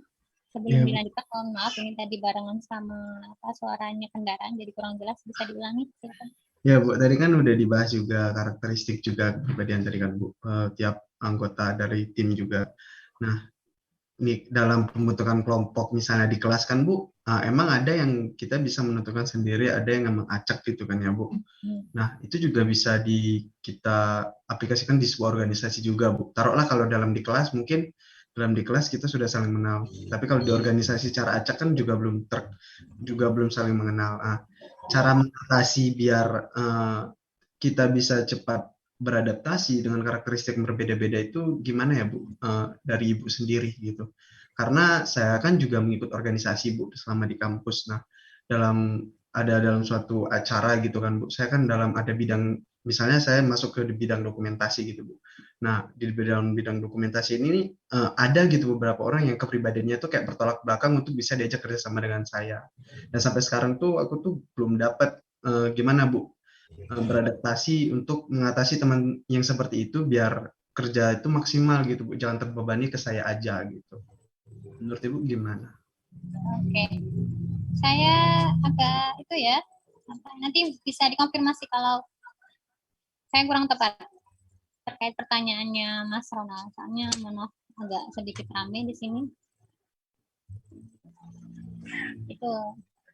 Ya, Bu. mohon maaf ini tadi barengan sama suaranya kendaraan jadi kurang jelas, bisa diulangi silakan. Ya, Bu, tadi kan udah dibahas juga karakteristik juga kepribadian tadi kan, Bu. Tiap anggota dari tim juga. Nah, ini dalam pembentukan kelompok misalnya di kelas kan, Bu, emang ada yang kita bisa menentukan sendiri, ada yang emang acak gitu kan ya, Bu. Nah, itu juga bisa kita aplikasikan di sebuah organisasi juga, Bu. Taruhlah kalau dalam di kelas, mungkin dalam di kelas kita sudah saling mengenal. Tapi kalau di organisasi cara acak kan juga belum saling mengenal. Cara mengatasi biar kita bisa cepat beradaptasi dengan karakteristik yang berbeda-beda itu gimana ya, Bu? Dari Ibu sendiri gitu. Karena saya kan juga mengikut organisasi, Bu, selama di kampus. Nah, dalam suatu acara gitu kan, Bu. Saya kan ada bidang, misalnya saya masuk ke bidang dokumentasi gitu, Bu. Nah, di bidang dokumentasi ini ada gitu beberapa orang yang kepribadiannya tuh kayak bertolak belakang untuk bisa diajak kerjasama dengan saya. Dan sampai sekarang tuh aku tuh belum dapat gimana, Bu, beradaptasi untuk mengatasi teman yang seperti itu biar kerja itu maksimal gitu, Bu. Jangan terbebani ke saya aja gitu. Menurut Ibu gimana? Oke. Saya agak itu ya, nanti bisa dikonfirmasi kalau saya kurang tepat terkait pertanyaannya Mas Ronald. Soalnya maaf agak sedikit ramai di sini. Itu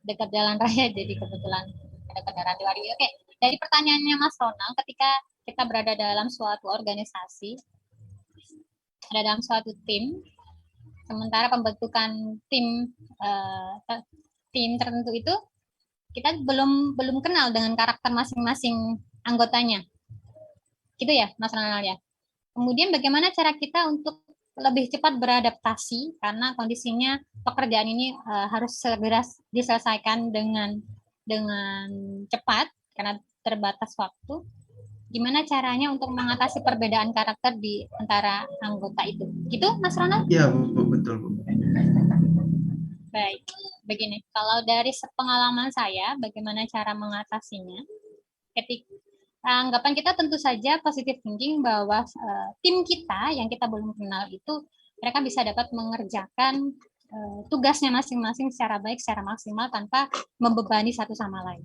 dekat jalan raya jadi kebetulan ada kendaraan di luar. Oke, dari pertanyaannya Mas Ronald, ketika kita berada dalam suatu organisasi, ada dalam suatu tim, sementara pembentukan tim tertentu itu kita belum kenal dengan karakter masing-masing anggotanya, gitu ya Mas Ronald ya. Kemudian bagaimana cara kita untuk lebih cepat beradaptasi karena kondisinya pekerjaan ini harus segera diselesaikan dengan cepat karena terbatas waktu. Gimana caranya untuk mengatasi perbedaan karakter di antara anggota itu? Gitu, Mas Ronald? Iya, Bu, betul, Bu. Baik, begini. Kalau dari pengalaman saya, bagaimana cara mengatasinya? Anggapan kita tentu saja positive thinking bahwa tim kita yang kita belum kenal itu mereka bisa dapat mengerjakan tugasnya masing-masing secara baik, secara maksimal tanpa membebani satu sama lain.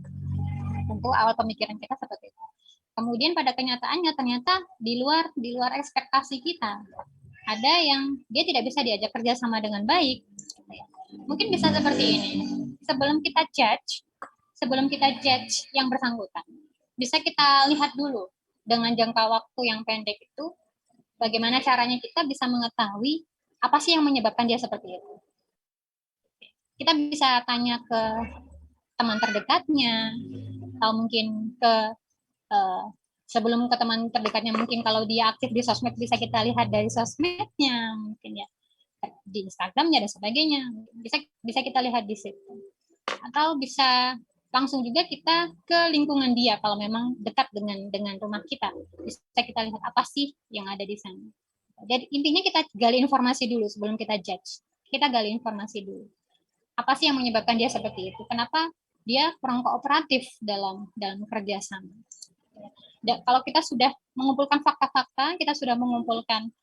Tentu awal pemikiran kita seperti itu. Kemudian pada kenyataannya ternyata di luar ekspektasi kita. Ada yang dia tidak bisa diajak kerja sama dengan baik. Mungkin bisa seperti ini. Sebelum kita judge yang bersangkutan, bisa kita lihat dulu dengan jangka waktu yang pendek itu bagaimana caranya kita bisa mengetahui apa sih yang menyebabkan dia seperti itu. Kita bisa tanya ke teman terdekatnya, atau mungkin ke sebelum ke teman terdekatnya, mungkin kalau dia aktif di sosmed bisa kita lihat dari sosmednya, mungkin ya di Instagramnya dan sebagainya, bisa kita lihat di situ. Atau bisa langsung juga kita ke lingkungan dia kalau memang dekat dengan rumah kita, bisa kita lihat apa sih yang ada di sana. Jadi intinya kita gali informasi dulu sebelum kita judge. Kita gali informasi dulu. Apa sih yang menyebabkan dia seperti itu? Kenapa dia kurang kooperatif dalam kerja sama? Kalau kita sudah mengumpulkan fakta-fakta, kita sudah mengumpulkan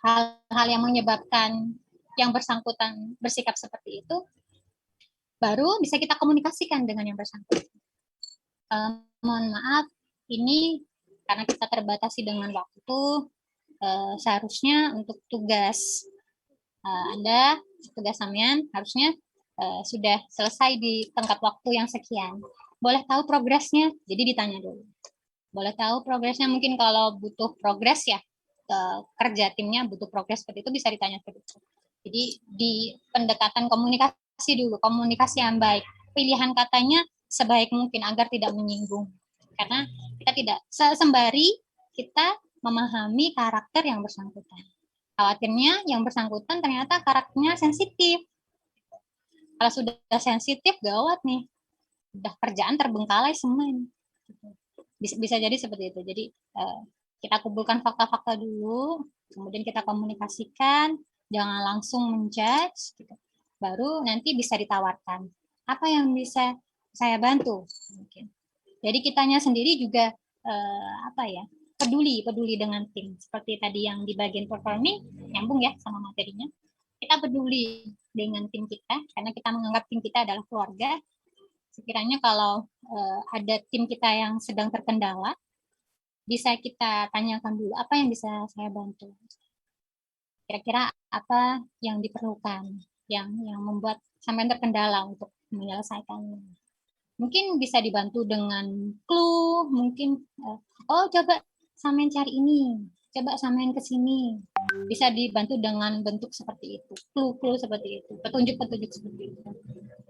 hal-hal yang menyebabkan yang bersangkutan bersikap seperti itu, baru bisa kita komunikasikan dengan yang bersangkutan. Mohon maaf, ini karena kita terbatasi dengan waktu, seharusnya untuk tugas Anda tugas sampean harusnya sudah selesai di tenggat waktu yang sekian. Boleh tahu progresnya? Jadi ditanya dulu. Boleh tahu progresnya, mungkin kalau butuh progres ya, kerja timnya butuh progres seperti itu bisa ditanya seperti itu. Jadi di pendekatan komunikasi dulu, komunikasi yang baik. Pilihan katanya sebaik mungkin agar tidak menyinggung. Karena kita tidak sembari kita memahami karakter yang bersangkutan. Khawatirnya yang bersangkutan ternyata karakternya sensitif. Kalau sudah sensitif, gawat nih. Udah kerjaan terbengkalai semua ini. Bisa jadi seperti itu. Jadi kita kumpulkan fakta-fakta dulu, kemudian kita komunikasikan, jangan langsung menjudge, gitu. Baru nanti bisa ditawarkan. Apa yang bisa saya bantu? Mungkin. Jadi kitanya sendiri juga peduli dengan tim. Seperti tadi yang di bagian performing, nyambung ya sama materinya. Kita peduli dengan tim kita, karena kita menganggap tim kita adalah keluarga. Sekiranya kalau ada tim kita yang sedang terkendala, bisa kita tanyakan dulu, apa yang bisa saya bantu? Kira-kira apa yang diperlukan, yang membuat sampai terkendala untuk menyelesaikannya? Mungkin bisa dibantu dengan clue, mungkin, coba sampean cari ini, coba sampean ke sini. Bisa dibantu dengan bentuk seperti itu, clue seperti itu, petunjuk-petunjuk seperti itu.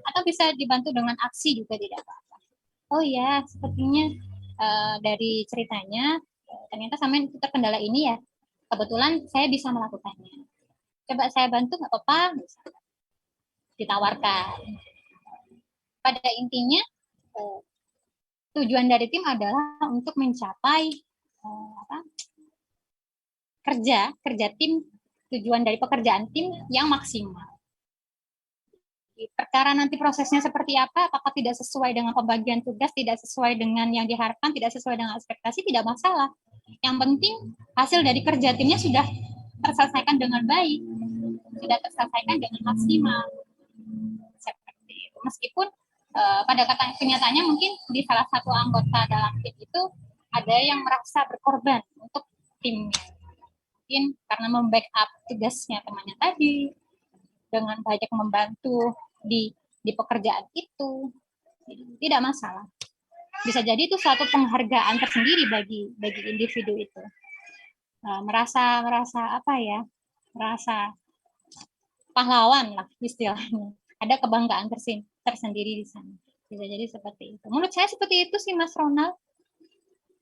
Atau bisa dibantu dengan aksi juga tidak apa-apa. Oh ya, sepertinya dari ceritanya ternyata sampean terkendala ini ya. Kebetulan saya bisa melakukannya. Coba saya bantu nggak apa-apa, misalnya. Ditawarkan. Pada intinya tujuan dari tim adalah untuk mencapai kerja tim, tujuan dari pekerjaan tim yang maksimal. Perkara nanti prosesnya seperti apa, apakah tidak sesuai dengan pembagian tugas, tidak sesuai dengan yang diharapkan, tidak sesuai dengan ekspektasi, tidak masalah. Yang penting hasil dari kerja timnya sudah terselesaikan dengan baik, sudah terselesaikan dengan maksimal. Seperti itu. Meskipun pada kenyataannya mungkin di salah satu anggota dalam tim itu ada yang merasa berkorban untuk timnya. Mungkin karena membackup tugasnya temannya tadi, dengan banyak membantu di pekerjaan itu, tidak masalah. Bisa jadi itu suatu penghargaan tersendiri bagi individu itu. Merasa pahlawan lah istilahnya. Ada kebanggaan tersendiri di sana. Bisa jadi seperti itu. Menurut saya seperti itu sih, Mas Ronald.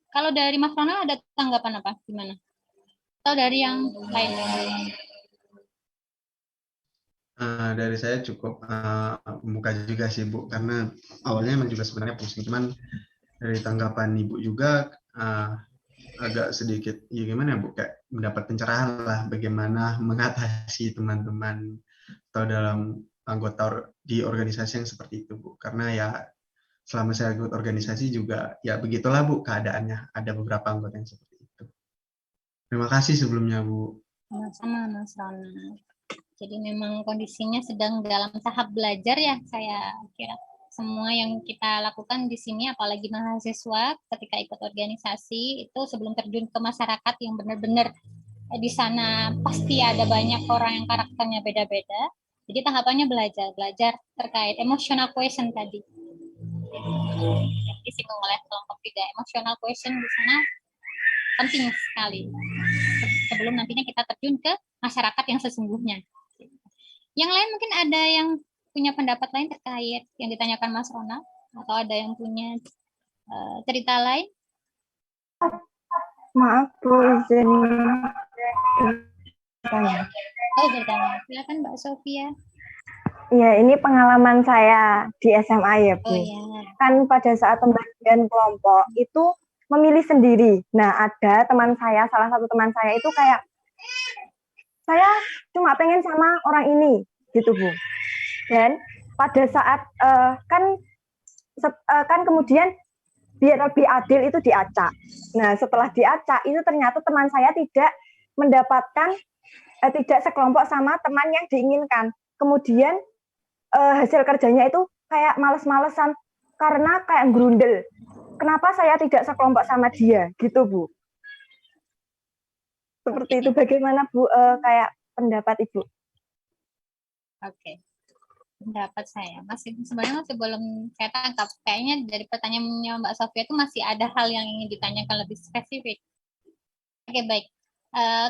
Kalau dari Mas Ronald ada tanggapan apa? Gimana? Atau dari yang lain? Dari saya cukup membuka juga sih Bu, karena awalnya memang juga sebenarnya pusing, cuman dari tanggapan Ibu juga agak sedikit ya gimana ya Bu, kayak mendapat pencerahan lah bagaimana mengatasi teman-teman atau dalam anggota di organisasi yang seperti itu Bu, karena ya selama saya ikut organisasi juga ya begitulah Bu keadaannya, ada beberapa anggota yang seperti itu. Terima kasih sebelumnya Bu. Sama-sama Mas Ronald. Jadi memang kondisinya sedang dalam tahap belajar ya, saya kira. Semua yang kita lakukan di sini, apalagi mahasiswa ketika ikut organisasi, itu sebelum terjun ke masyarakat yang benar-benar di sana pasti ada banyak orang yang karakternya beda-beda. Jadi tahapannya belajar terkait emotional question tadi. Disinggung oleh kelompok 3, emotional question di sana penting sekali. Sebelum nantinya kita terjun ke masyarakat yang sesungguhnya. Yang lain mungkin ada yang punya pendapat lain terkait yang ditanyakan Mas Ronald, atau ada yang punya cerita lain? Maaf Bu, izin bertanya. Oh, bertanya. Silakan Mbak Sofia. Ya, ini pengalaman saya di SMA ya Bu. Oh, ya. Kan pada saat pembagian kelompok itu memilih sendiri. Nah, ada teman saya, salah satu teman saya itu kayak, saya cuma pengen sama orang ini, gitu Bu. Dan pada saat kan kemudian biar lebih adil itu diacak. Nah, setelah diacak itu ternyata teman saya tidak mendapatkan tidak sekelompok sama teman yang diinginkan. Kemudian hasil kerjanya itu kayak males-malesan karena kayak grundel. Kenapa saya tidak sekelompok sama dia, gitu Bu? Seperti itu, bagaimana Bu kayak pendapat Ibu? Oke. Pendapat saya sebenarnya masih belum saya tangkap. Kayaknya dari pertanyaannya Mbak Sofia itu masih ada hal yang ingin ditanyakan lebih spesifik. Oke, baik.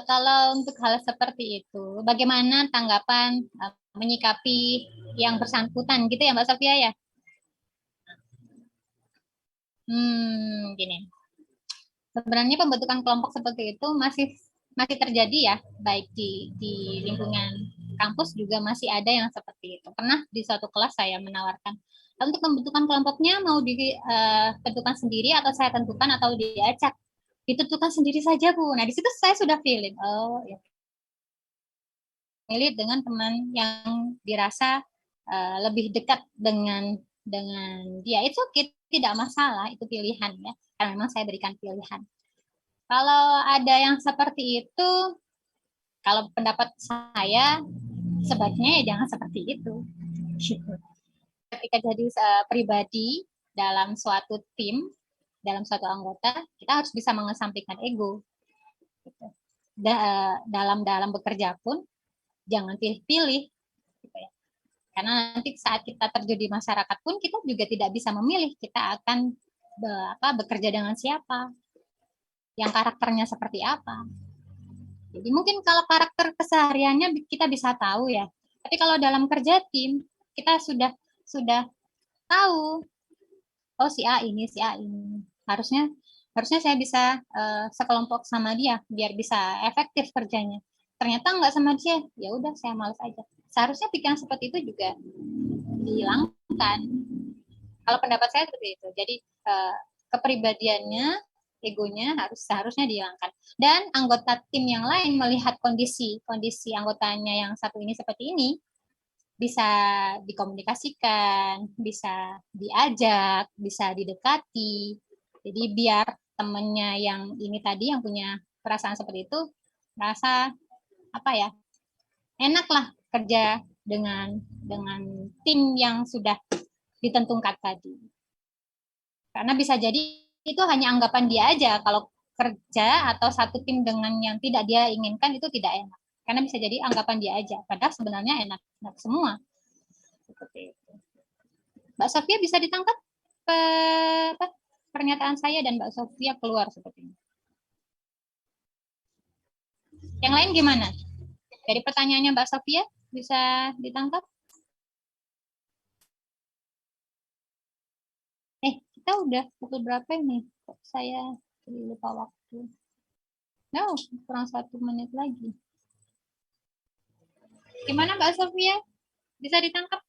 Kalau untuk hal seperti itu, bagaimana tanggapan menyikapi yang bersangkutan gitu ya Mbak Sofia ya? Gini. Sebenarnya pembentukan kelompok seperti itu masih terjadi ya, baik di lingkungan kampus juga masih ada yang seperti itu. Pernah di suatu kelas saya menawarkan, untuk pembentukan kelompoknya mau ditentukan sendiri atau saya tentukan atau diacak? Ditentukan sendiri saja, Bu. Nah, di situ saya sudah feeling, oh ya. Milih dengan teman yang dirasa lebih dekat dengan dia. Itu tidak masalah, itu pilihan ya. Karena memang saya berikan pilihan. Kalau ada yang seperti itu, kalau pendapat saya, sebaiknya ya jangan seperti itu. Ketika jadi pribadi dalam suatu tim, dalam suatu anggota, kita harus bisa mengesampingkan ego. Dalam bekerja pun, jangan pilih-pilih. Karena nanti saat kita terjun di masyarakat pun, kita juga tidak bisa memilih. Kita akan bekerja dengan siapa, yang karakternya seperti apa. Jadi mungkin kalau karakter kesehariannya kita bisa tahu ya. Tapi kalau dalam kerja tim, kita sudah tahu, oh si A ini. Harusnya saya bisa sekelompok sama dia biar bisa efektif kerjanya. Ternyata nggak sama dia, ya udah saya malas aja. Seharusnya pikiran seperti itu juga dihilangkan. Kalau pendapat saya seperti itu. Jadi kepribadiannya, egonya seharusnya dihilangkan. Dan anggota tim yang lain melihat kondisi anggotanya yang satu ini seperti ini, bisa dikomunikasikan, bisa diajak, bisa didekati. Jadi biar temannya yang ini tadi yang punya perasaan seperti itu merasa enaklah kerja dengan tim yang sudah ditentukan tadi. Karena bisa jadi itu hanya anggapan dia aja, kalau kerja atau satu tim dengan yang tidak dia inginkan itu tidak enak. Karena bisa jadi anggapan dia aja, padahal sebenarnya enak semua. Seperti itu. Mbak Sofia bisa ditangkap pernyataan saya dan Mbak Sofia keluar seperti ini. Yang lain gimana? Dari pertanyaannya Mbak Sofia bisa ditangkap? Kita udah pukul berapa ini? Kok saya lupa waktu. No, kurang 1 menit lagi. Gimana Mbak Sofia? Bisa ditangkap?